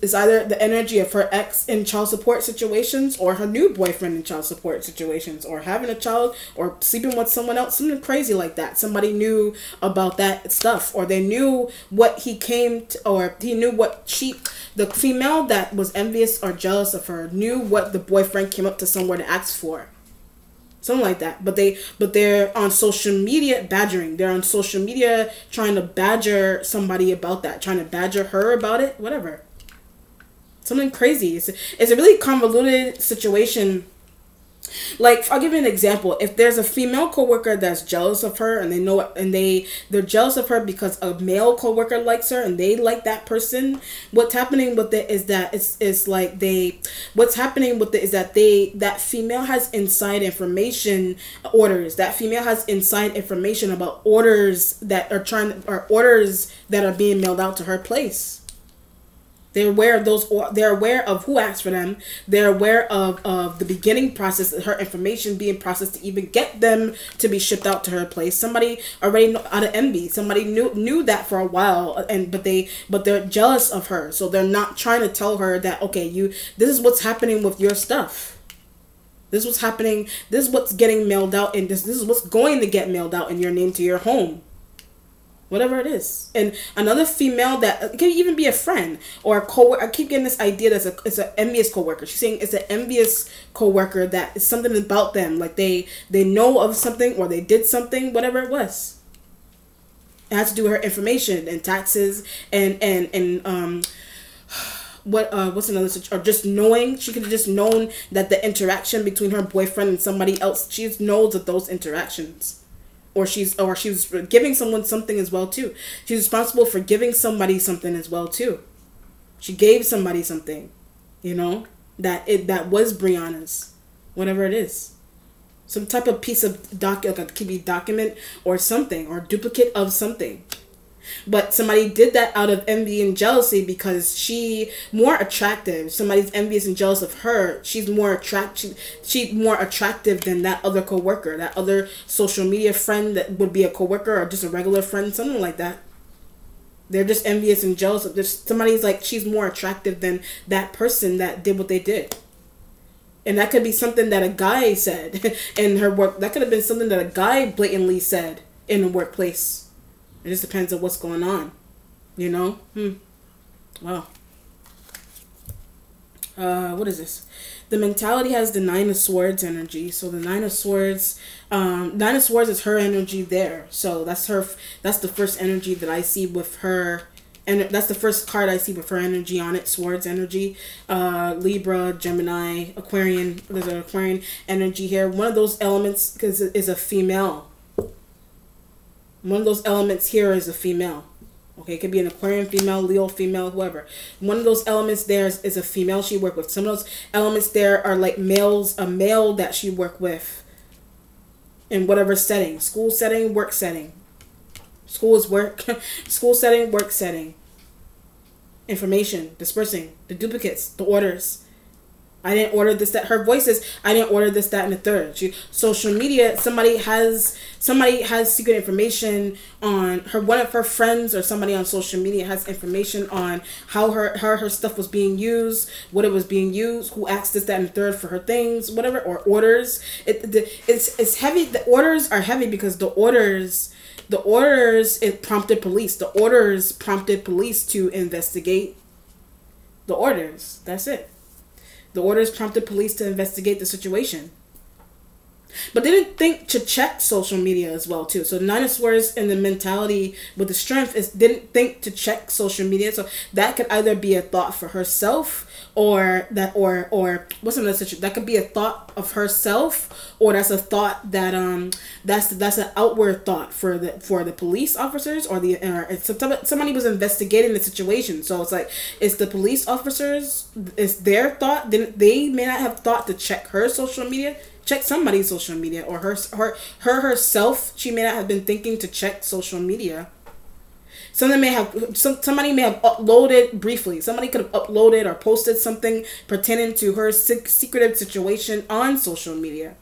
It's either the energy of her ex in child support situations, or her new boyfriend in child support situations, or having a child, or sleeping with someone else, something crazy like that. Somebody knew about that stuff, or they knew what he came to, or he knew what the female that was envious or jealous of her knew what the boyfriend came up to somewhere to ask for. Something like that. But they're on social media badgering. They're on social media trying to badger somebody about that, trying to badger her about it, whatever. Something crazy. It's a really convoluted situation. Like, I'll give you an example. If there's a female coworker that's jealous of her, and they know it, and they're jealous of her because a male coworker likes her and they like that person, what's happening with it is that that female has inside information orders. That female has inside information about orders that are being mailed out to her place. They're aware of those. They're aware of who asked for them. They're aware of the beginning process, her information being processed to even get them to be shipped out to her place. Somebody already out of envy. Somebody knew that for a while, but they're jealous of her. So they're not trying to tell her that, okay, this is what's happening with your stuff. This is what's happening. This is what's getting mailed out, and this is what's going to get mailed out in your name to your home. Whatever it is. And another female that it can even be a friend or a coworker. I keep getting this idea that it's an envious coworker. She's saying it's an envious coworker, that it's something about them. Like they know of something, or they did something, whatever it was. It has to do with her information and taxes and what's another situation? Or just knowing. She could have just known that the interaction between her boyfriend and somebody else, she knows of those interactions. Or she was giving someone something as well too. She's responsible for giving somebody something as well too. She gave somebody something, that was Breonna's, whatever it is, some type of piece of document or something, or duplicate of something. But somebody did that out of envy and jealousy because she's more attractive. Somebody's envious and jealous of her. She's more attractive than that other coworker, that other social media friend that would be a coworker or just a regular friend, something like that. They're just envious and jealous of this. Somebody's like, she's more attractive than that person that did what they did. And that could be something that a guy said in her work. That could have been something that a guy blatantly said in the workplace. It just depends on what's going on, Wow. What is this? The mentality has the Nine of Swords energy. So the Nine of Swords is her energy there. So that's the first energy that I see with her. And that's the first card I see with her energy on it, Swords energy. Libra, Gemini, Aquarian. There's an Aquarian energy here. One of those elements is a female. One of those elements here is a female. Okay, it could be an Aquarian female, Leo female, whoever. One of those elements there is a female she worked with. Some of those elements there are like males, a male that she worked with in whatever setting. School setting, work setting. School is work. School setting, work setting. Information, dispersing, the duplicates, the orders. I didn't order this, that. Her voice is, I didn't order this, that, and the third. Social media, somebody has secret information on her. One of her friends or somebody on social media has information on how her stuff was being used, what it was being used, who asked this, that, and the third for her things, whatever, or orders. It's heavy. The orders are heavy because the orders it prompted police. The orders prompted police to investigate the orders. That's it. The orders prompted police to investigate the situation. But they didn't think to check social media as well, too. So Nina Swears in the mentality with the strength is didn't think to check social media. So that could either be a thought for herself or what's another situation? That could be a thought of herself, or that's a thought that that's an outward thought for the police officers or somebody was investigating the situation. So it's like, it's the police officers, it's their thought. They may not have thought to check her social media. Check somebody's social media, or herself. She may not have been thinking to check social media. Somebody may have uploaded briefly. Somebody could have uploaded or posted something pertaining to her secretive situation on social media.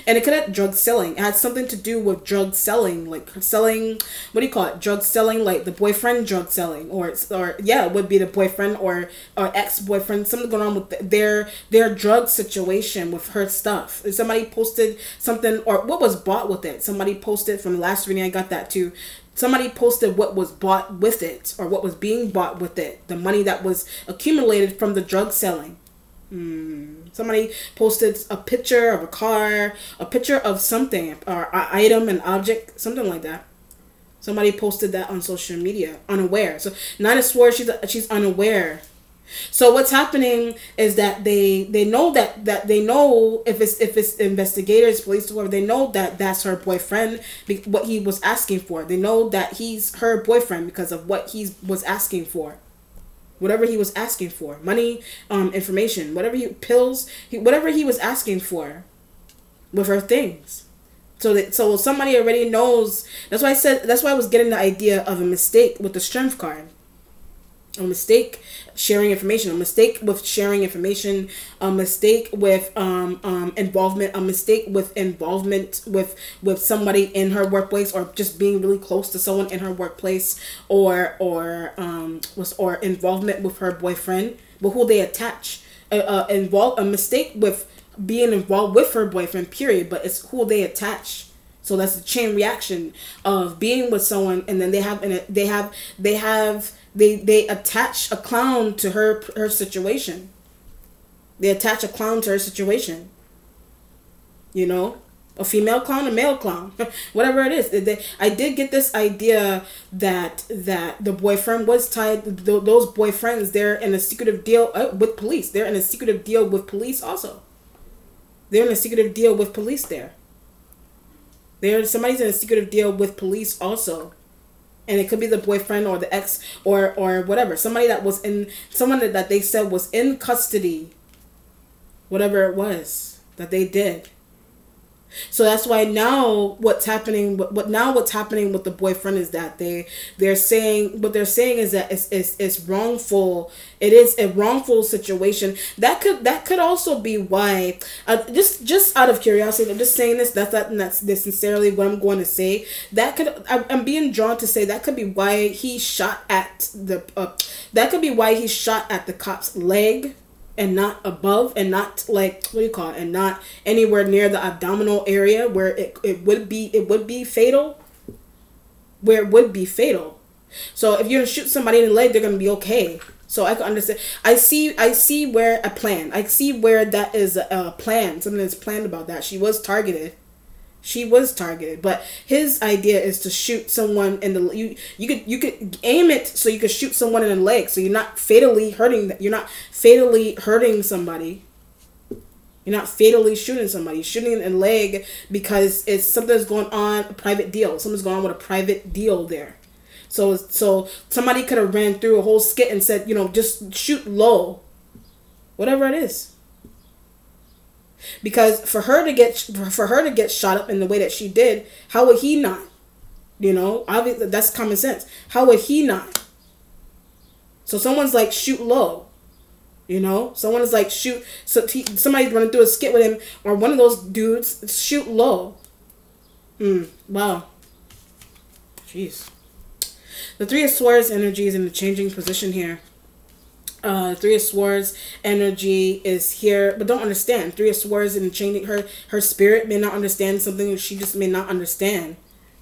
And it could have drug selling. It had something to do with drug selling, like selling, what do you call it? Drug selling, like the boyfriend drug selling, or yeah, it would be the boyfriend or ex-boyfriend, something going on with their drug situation with her stuff. If somebody posted something, or what was bought with it. Somebody posted from the last reading, I got that too. Somebody posted what was bought with it, or what was being bought with it. The money that was accumulated from the drug selling. Somebody posted a picture of a car, a picture of something, or an item, an object, something like that. Somebody posted that on social media, unaware. So Nina swore she's unaware. So what's happening is that they know that they know if it's investigators, police, whoever, they know that that's her boyfriend, what he was asking for. They know that he's her boyfriend because of what he was asking for. Whatever he was asking for, money, information, whatever whatever he was asking for, with her things. So somebody already knows. That's why I was getting the idea of a mistake with the strength card. A mistake sharing information, a mistake with sharing information, a mistake with involvement, a mistake with involvement with somebody in her workplace, or just being really close to someone in her workplace, or involvement with her boyfriend, with who they attach, a mistake with being involved with her boyfriend, period, but it's who they attach. So that's the chain reaction of being with someone, and then they attach a clown to her situation. They attach a clown to her situation. You know, a female clown, a male clown, whatever it is. I did get this idea that the boyfriend was tied. Those boyfriends, they're in a secretive deal with police. They're in a secretive deal with police also. They're in a secretive deal with police there. Somebody's in a secretive deal with police also. And it could be the boyfriend or the ex or whatever. Somebody that they said was in custody. Whatever it was that they did. So that's why now what's happening with the boyfriend is that they're saying is that it's wrongful. It is a wrongful situation. That could also be why, just out of curiosity, I'm just saying this. That's not necessarily what I'm going to say. I'm being drawn to say that could be why he shot at the cop's leg. And not above, and not like, what do you call it? And not anywhere near the abdominal area where it would be fatal. Where it would be fatal. So if you're gonna shoot somebody in the leg, they're gonna be okay. So I can understand. I see where a plan. I see where that is a plan. Something that's planned about that. She was targeted, but his idea is to shoot someone in the you could aim it so you could shoot someone in the leg, so you're not fatally hurting somebody. You're not fatally shooting somebody. You're shooting in the leg because it's something's going on, a private deal. Something's going on with a private deal there. So somebody could have ran through a whole skit and said, just shoot low, whatever it is. Because for her to get shot up in the way that she did, how would he not? Obviously that's common sense. How would he not? So someone's like, shoot low. You know, someone is like shoot. So somebody's running through a skit with him, or one of those dudes shoot low. Wow. Jeez. The Three of Swords energy is in the changing position here. Three of Swords energy is here, but don't understand. Three of Swords and changing her spirit may not understand something. She just may not understand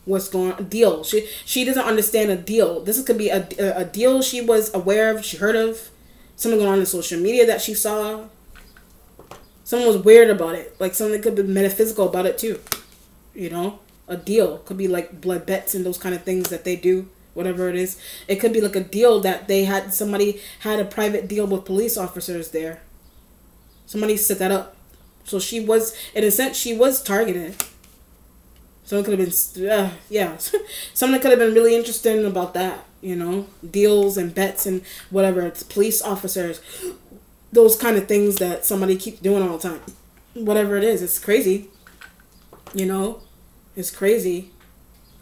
what's going on. A deal. She doesn't understand a deal. This could be a deal she was aware of, she heard of. Something going on in social media that she saw. Someone was weird about it. Like something could be metaphysical about it too. You know? A deal. Could be like blood bets and those kind of things that they do. Whatever it is. It could be like a deal that they had. Somebody had a private deal with police officers there. Somebody set that up. So she was, in a sense, she was targeted. Someone could have been, yeah. Someone could have been really interested about that. You know, deals and bets and whatever. It's police officers, those kind of things that somebody keeps doing all the time. Whatever it is, it's crazy. You know, it's crazy,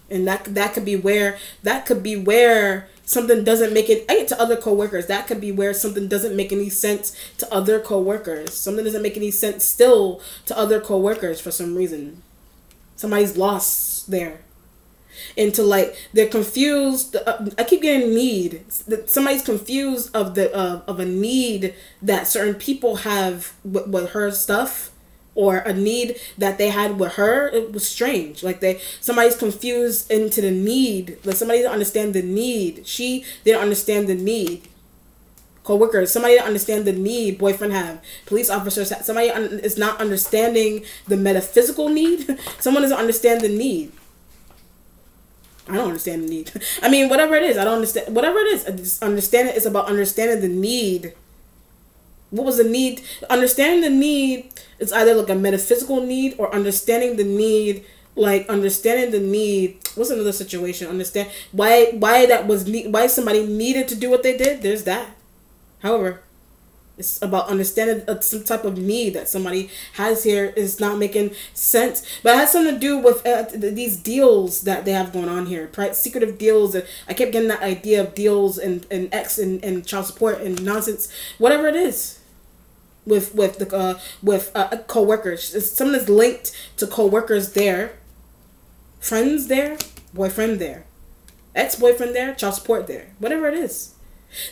and that could be where something doesn't make it. I get to other coworkers. That could be where something doesn't make any sense to other coworkers. Something doesn't make any sense still to other coworkers for some reason. Somebody's lost there. Into like they're confused. I keep getting need. Somebody's confused of a need that certain people have with her stuff, or a need that they had with her. It was strange. Like somebody's confused into the need. Like somebody didn't understand the need. She didn't understand the need. Co-workers, somebody didn't understand the need. Boyfriend have, police officers have. Somebody is not understanding the metaphysical need. Someone doesn't understand the need. I don't understand the need. I mean, whatever it is, I don't understand. Whatever it is, I just understand it. It's about understanding the need. What was the need? Understanding the need is either like a metaphysical need or understanding the need, like understanding the need. What's another situation? Understand why that was why somebody needed to do what they did. There's that. However, it's about understanding some type of need that somebody has here is not making sense. But it has something to do with these deals that they have going on here. Secretive deals. I kept getting that idea of deals and and child support and nonsense. Whatever it is. With co-workers. Someone is linked to co-workers there. Friends there. Boyfriend there. Ex-boyfriend there. Child support there. Whatever it is.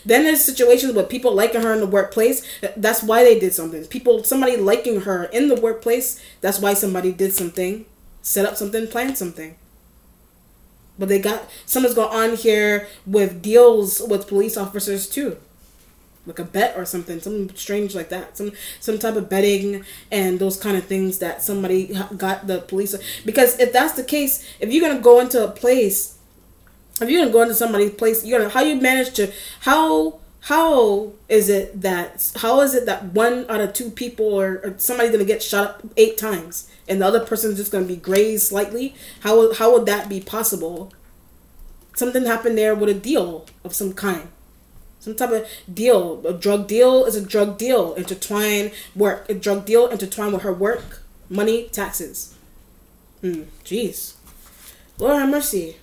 Then there's situations with people liking her in the workplace. That's why they did something. Somebody liking her in the workplace. That's why somebody did something. Set up something, planned something. But someone's going on here with deals with police officers too. Like a bet or something strange like that. Some type of betting and those kind of things that somebody got the police. Because if that's the case, if you're going to go into a place, if you're gonna go into somebody's place, how is it that one out of two people or somebody's gonna get shot up 8 times and the other person's just gonna be grazed slightly? How would that be possible? Something happened there with a deal of some kind. Some type of deal. A drug deal is a drug deal. A drug deal intertwined with her work, money, taxes. Jeez. Lord have mercy.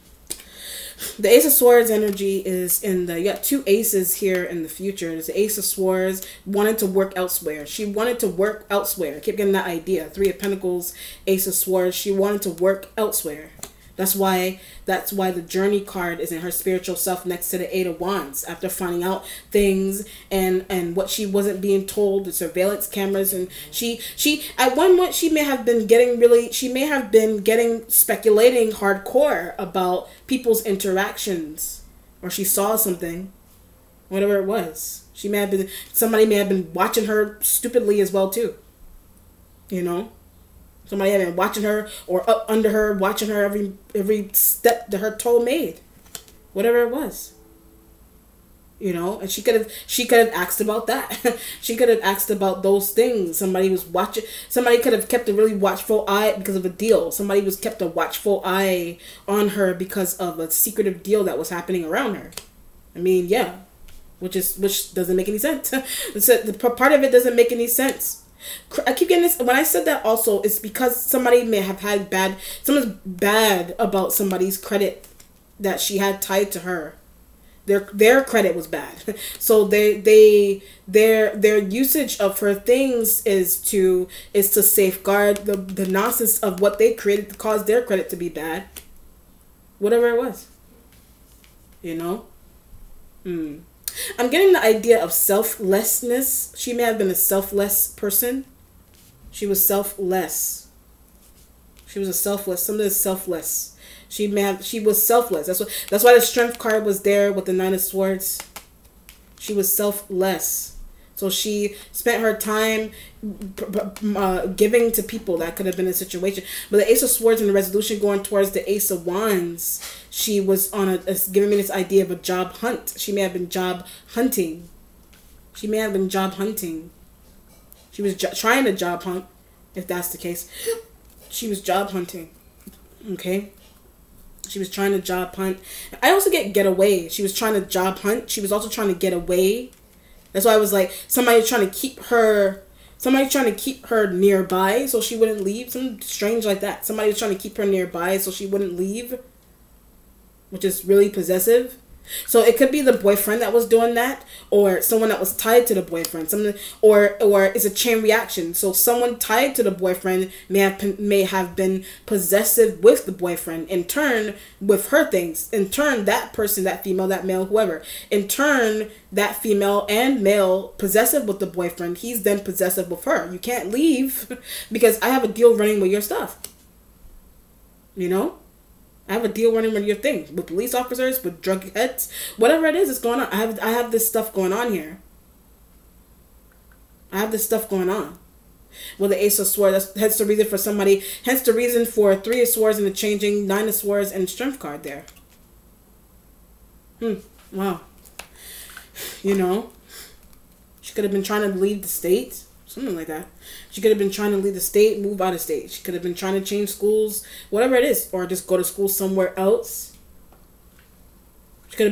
The Ace of Swords energy is you got 2 aces here in the future. There's the Ace of Swords wanted to work elsewhere. She wanted to work elsewhere. I kept getting that idea. 3 of Pentacles, Ace of Swords. She wanted to work elsewhere. That's why the Journey card is in her spiritual self next to the 8 of Wands. After finding out things and what she wasn't being told, the surveillance cameras, and she at one point she may have been getting speculating hardcore about people's interactions, or she saw something, whatever it was. Somebody may have been watching her stupidly as well too. You know? Somebody had been watching her or up under her, watching her every step that her toe made. Whatever it was. You know, and she could have asked about that. She could have asked about those things. Somebody was watching. Somebody could have kept a really watchful eye because of a deal. Somebody was kept a watchful eye on her because of a secretive deal that was happening around her. I mean, yeah, which doesn't make any sense. The part of it doesn't make any sense. I keep getting this. When I said that also, it's because somebody may have had someone's bad about somebody's credit that she had tied to her. Their credit was bad. So their usage of her things is to safeguard the nonsense of what they created to cause their credit to be bad. Whatever it was. You know? I'm getting the idea of selflessness. She may have been a selfless person. She was selfless. She was a selfless. Something is selfless. She was selfless. That's why the strength card was there with the Nine of Swords. She was selfless. So she spent her time giving to people. That could have been a situation. But the Ace of Swords and the resolution going towards the Ace of Wands, she was on giving me this idea of a job hunt. She may have been job hunting. She may have been job hunting. She was trying to job hunt, if that's the case. She was job hunting. Okay? She was trying to job hunt. I also get away. She was trying to job hunt. She was also trying to get away. That's why I was like, somebody trying to keep her nearby so she wouldn't leave. Something strange like that. Somebody was trying to keep her nearby so she wouldn't leave, which is really possessive. So it could be the boyfriend that was doing that, or someone that was tied to the boyfriend. Or it's a chain reaction. So someone tied to the boyfriend may have been possessive with the boyfriend, in turn with her things. In turn, that person, that female, that male, whoever, in turn, that female and male possessive with the boyfriend, he's then possessive with her. You can't leave because I have a deal running with your stuff. You know? I have a deal running with your thing, with police officers, with drug heads, whatever it is that's going on. I have this stuff going on here. I have this stuff going on. Well, the Ace of Swords, hence the reason for somebody, hence the reason for Three of Swords and the changing Nine of Swords and Strength card there. Wow. You know, she could have been trying to leave the state. Something like that. She could have been trying to leave the state, move out of state. She could have been trying to change schools, whatever it is, or just go to school somewhere else. She could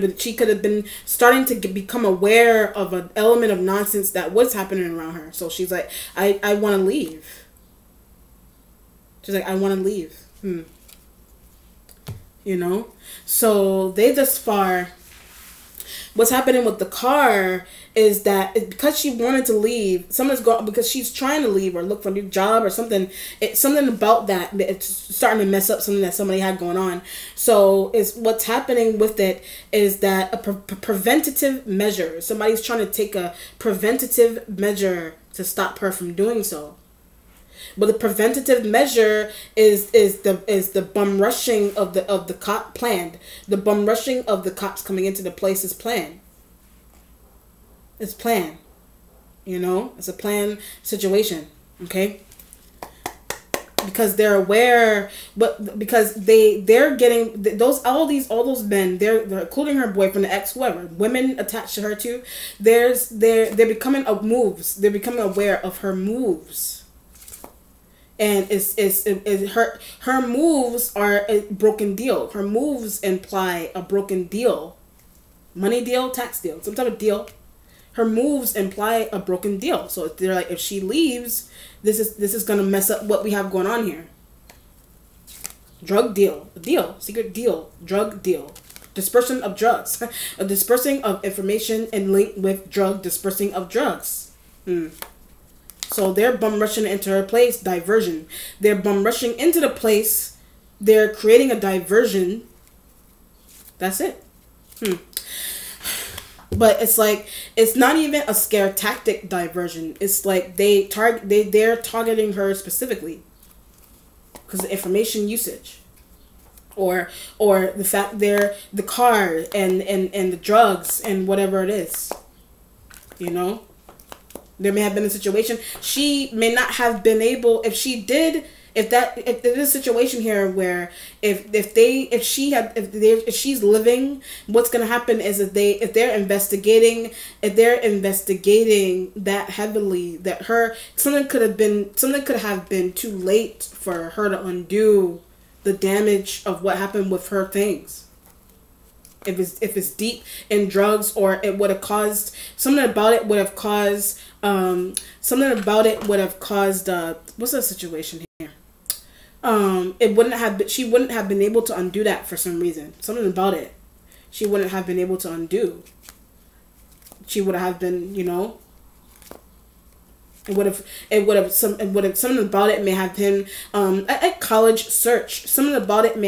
have been starting to become aware of an element of nonsense that was happening around her. So she's like, I want to leave. She's like, I want to leave. You know? So they thus far, what's happening with the car is that because she wanted to leave, because she's trying to leave or look for a new job or something. Something about that, it's starting to mess up something that somebody had going on. So what's happening with it is that a preventative measure. Somebody's trying to take a preventative measure to stop her from doing so. But the preventative measure is the bum rushing of the cop planned. The bum rushing of the cops coming into the place is planned. It's planned. You know? It's a planned situation. Okay? Because they're aware, but because they're getting all those men, they're including her boyfriend, the ex, whoever, women attached to her too, they're becoming moves. They're becoming aware of her moves. And her moves are a broken deal. Her moves imply a broken deal. Money deal, tax deal, some type of deal. Her moves imply a broken deal. So they're like, if she leaves, this is gonna mess up what we have going on here. Drug deal, secret deal, drug deal. Dispersion of drugs. A dispersing of information and link with dispersing of drugs. So they're bum rushing into her place, diversion. They're bum rushing into the place. They're creating a diversion. That's it. But it's like, it's not even a scare tactic diversion. It's like they're targeting her specifically because of information usage, or the fact the car and the drugs and whatever it is. You know. There may have been a situation she may not have been able, if there's a situation here where if she's living, what's gonna happen is if they're investigating that heavily, that something could have been too late for her to undo the damage of what happened with her things. If it's deep in drugs, or it would have caused something about it would have caused what's the situation here? She wouldn't have been able to undo that for some reason. Something about it. she wouldn't have been able to undo. She would have been, you know, something about it may have been a college search. Something about it may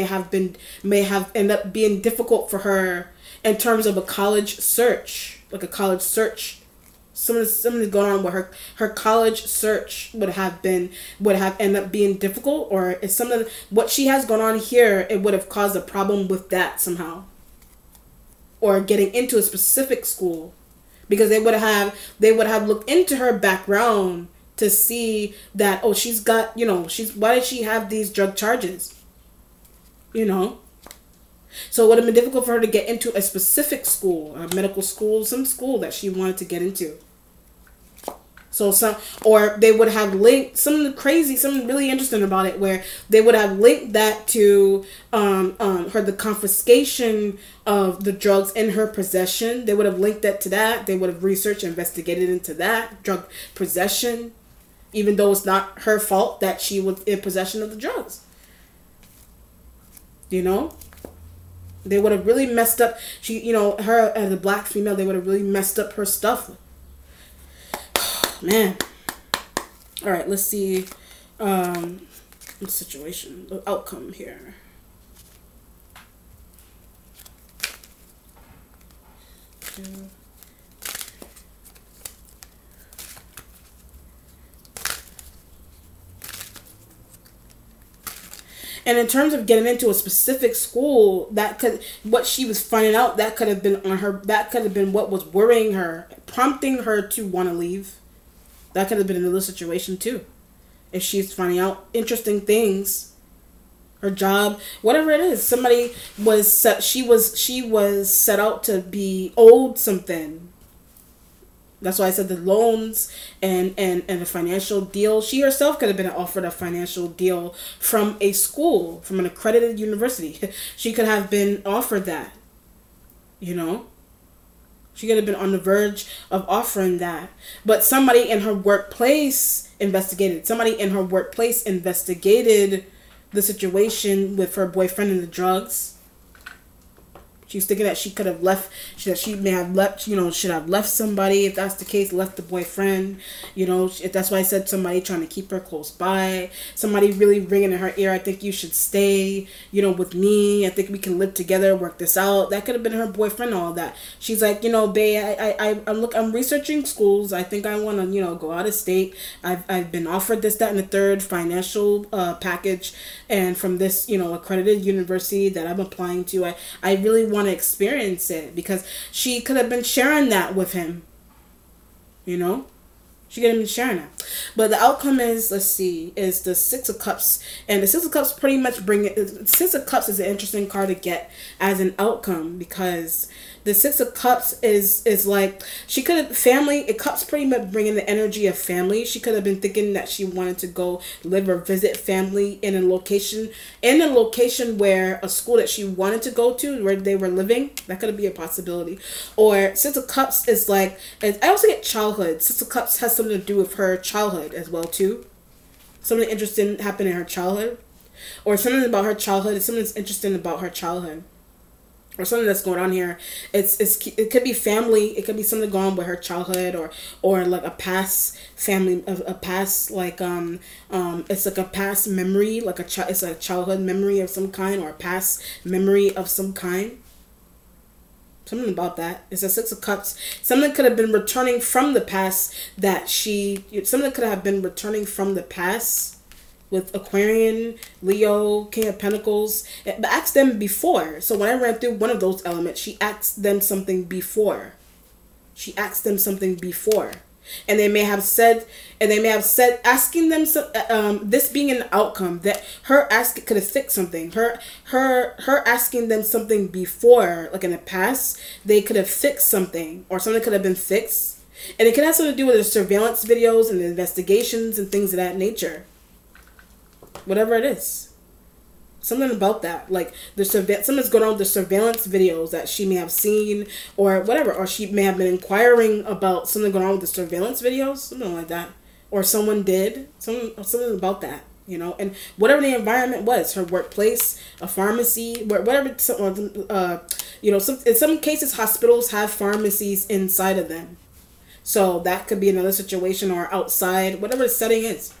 have ended up being difficult for her in terms of a college search, like a college search. Something's going on with her college search would have ended up being difficult, or it's something what she has going on here, it would have caused a problem with that somehow, or getting into a specific school. Because they would have looked into her background to see that, oh, she's got, you know, why did she have these drug charges? You know? So it would have been difficult for her to get into a specific school, a medical school, some school that she wanted to get into. So or they would have linked something really interesting about it, where they would have linked that to the confiscation of the drugs in her possession. They would have linked that to that. They would have researched, investigated into that drug possession, even though it's not her fault that she was in possession of the drugs. You know, they would have really messed up. Her as a black female, they would have really messed up her stuff. Man. All right, let's see the situation, the outcome here. And in terms of getting into a specific school, what she was finding out, that could have been on her, that could have been what was worrying her, prompting her to want to leave. That could have been another situation too. If she's finding out interesting things, her job, whatever it is, she was set out to be owed something. That's why I said the loans and the financial deal. She herself could have been offered a financial deal from a school, from an accredited university. She could have been offered that, you know. She could have been on the verge of offering that. But somebody in her workplace investigated. The situation with her boyfriend and the drugs. She's thinking that she could have left, that she may have left, you know, should have left somebody. If that's the case, left the boyfriend, you know, if that's why I said somebody trying to keep her close by. Somebody really ringing in her ear, I think you should stay, you know, with me. I think we can live together, work this out. That could have been her boyfriend, all that. She's like, you know, babe, I'm researching schools. I think I want to, you know, go out of state. I've been offered this, that, and the third financial package. And from this, you know, accredited university that I'm applying to, I really want to experience it, because she could have been sharing that with him, you know. She could have been sharing that. But the outcome is, let's see, is the Six of Cups. And the Six of Cups pretty much Six of Cups is an interesting card to get as an outcome, because the Six of Cups is like, she could have, Cups pretty much bringing the energy of family. She could have been thinking that she wanted to go live or visit family in a location where a school that she wanted to go to, where they were living. That could be a possibility. Or Six of Cups is like, I also get childhood. Six of Cups has something to do with her childhood as well too. Something interesting happened in her childhood, or something about her childhood. Something that's interesting about her childhood, or something that's going on here. It could be family. It could be something going on with her childhood, or like a past family, a past like it's like a past memory, like it's a childhood memory of some kind, or a past memory of some kind. Something about that. It's a Six of Cups. Something could have been returning from the past something could have been returning from the past with Aquarian, Leo, King of Pentacles. But asked them before. So when I ran through one of those elements, she asked them something before. And they may have said, asking them this being an outcome, that her asking could have fixed something. Her asking them something before, like in the past, they could have fixed something, or something could have been fixed. And it could have something to do with the surveillance videos and the investigations and things of that nature. Whatever it is. Something about that, like something's going on with the surveillance videos that she may have seen, or whatever, or she may have been inquiring about something going on with the surveillance videos, something like that, or someone did something about that. you know, and whatever the environment was, her workplace, a pharmacy, whatever, you know, in some cases, hospitals have pharmacies inside of them. So that could be another situation, or outside, whatever the setting is.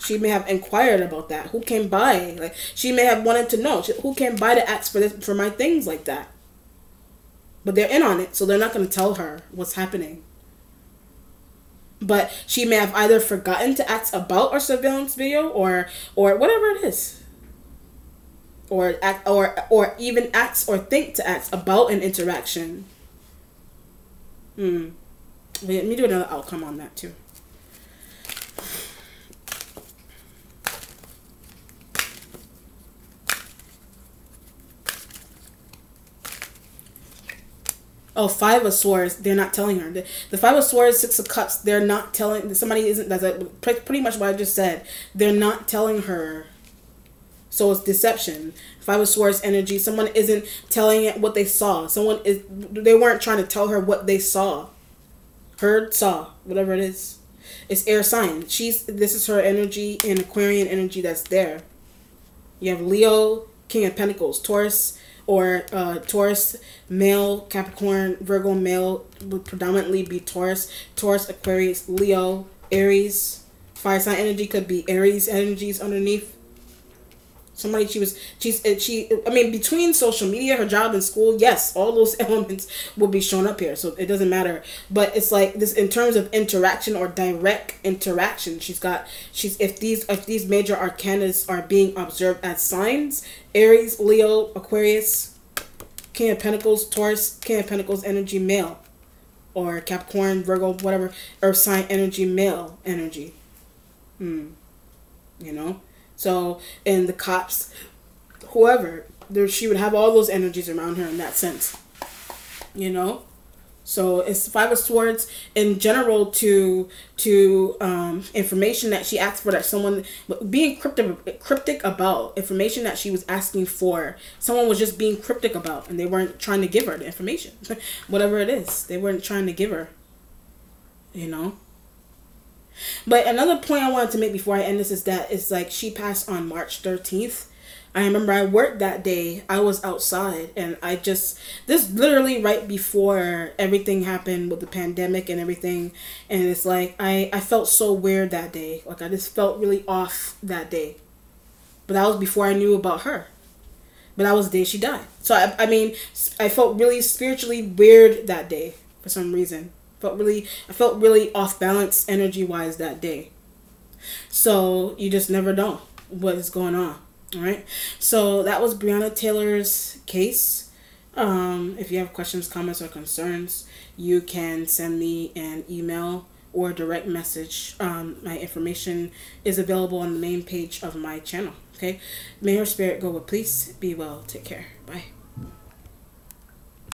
She may have inquired about that. Who came by? Like, she may have wanted to know who came by to ask for this, for my things like that. But they're in on it, so they're not going to tell her what's happening. But she may have either forgotten to ask about our surveillance video, or whatever it is, or even ask or think to ask about an interaction. Let me do another outcome on that too. Oh, Five of Swords, they're not telling her. The Five of Swords, Six of Cups, they're not telling, somebody isn't, that's pretty much what I just said. They're not telling her. So it's deception. Five of Swords energy, someone isn't telling it what they saw. They weren't trying to tell her what they saw. Heard, saw, whatever it is. It's air sign. This is her energy, and Aquarian energy that's there. You have Leo, King of Pentacles, Taurus, or Taurus, male, Capricorn, Virgo, male, would predominantly be Taurus, Aquarius, Leo, Aries. Fire sign energy could be Aries energies underneath. Somebody I mean, between social media, her job, and school, yes, all those elements will be shown up here. So it doesn't matter. But it's like this in terms of interaction or direct interaction. If these major arcanas are being observed as signs, Aries, Leo, Aquarius, King of Pentacles, Taurus, King of Pentacles energy male, or Capricorn, Virgo, whatever, earth sign energy male energy. You know? So, and the cops, whoever, she would have all those energies around her in that sense, you know? So it's Five of Swords in general to information that she asked for, that someone being cryptic about information that she was asking for. Someone was just being cryptic about, and they weren't trying to give her the information, whatever it is. They weren't trying to give her, you know? But another point I wanted to make before I end this is that it's like she passed on March 13th. I remember I worked that day. I was outside, and this literally right before everything happened with the pandemic and everything. And it's like, I felt so weird that day. Like, I just felt really off that day. But that was before I knew about her. But that was the day she died. So, I mean, I felt really spiritually weird that day for some reason. I felt really off balance energy wise that day. So you just never know what is going on. All right. So that was Breonna Taylor's case. If you have questions, comments, or concerns, you can send me an email or direct message. My information is available on the main page of my channel. Okay. May your spirit go with peace. Be well. Take care. Bye.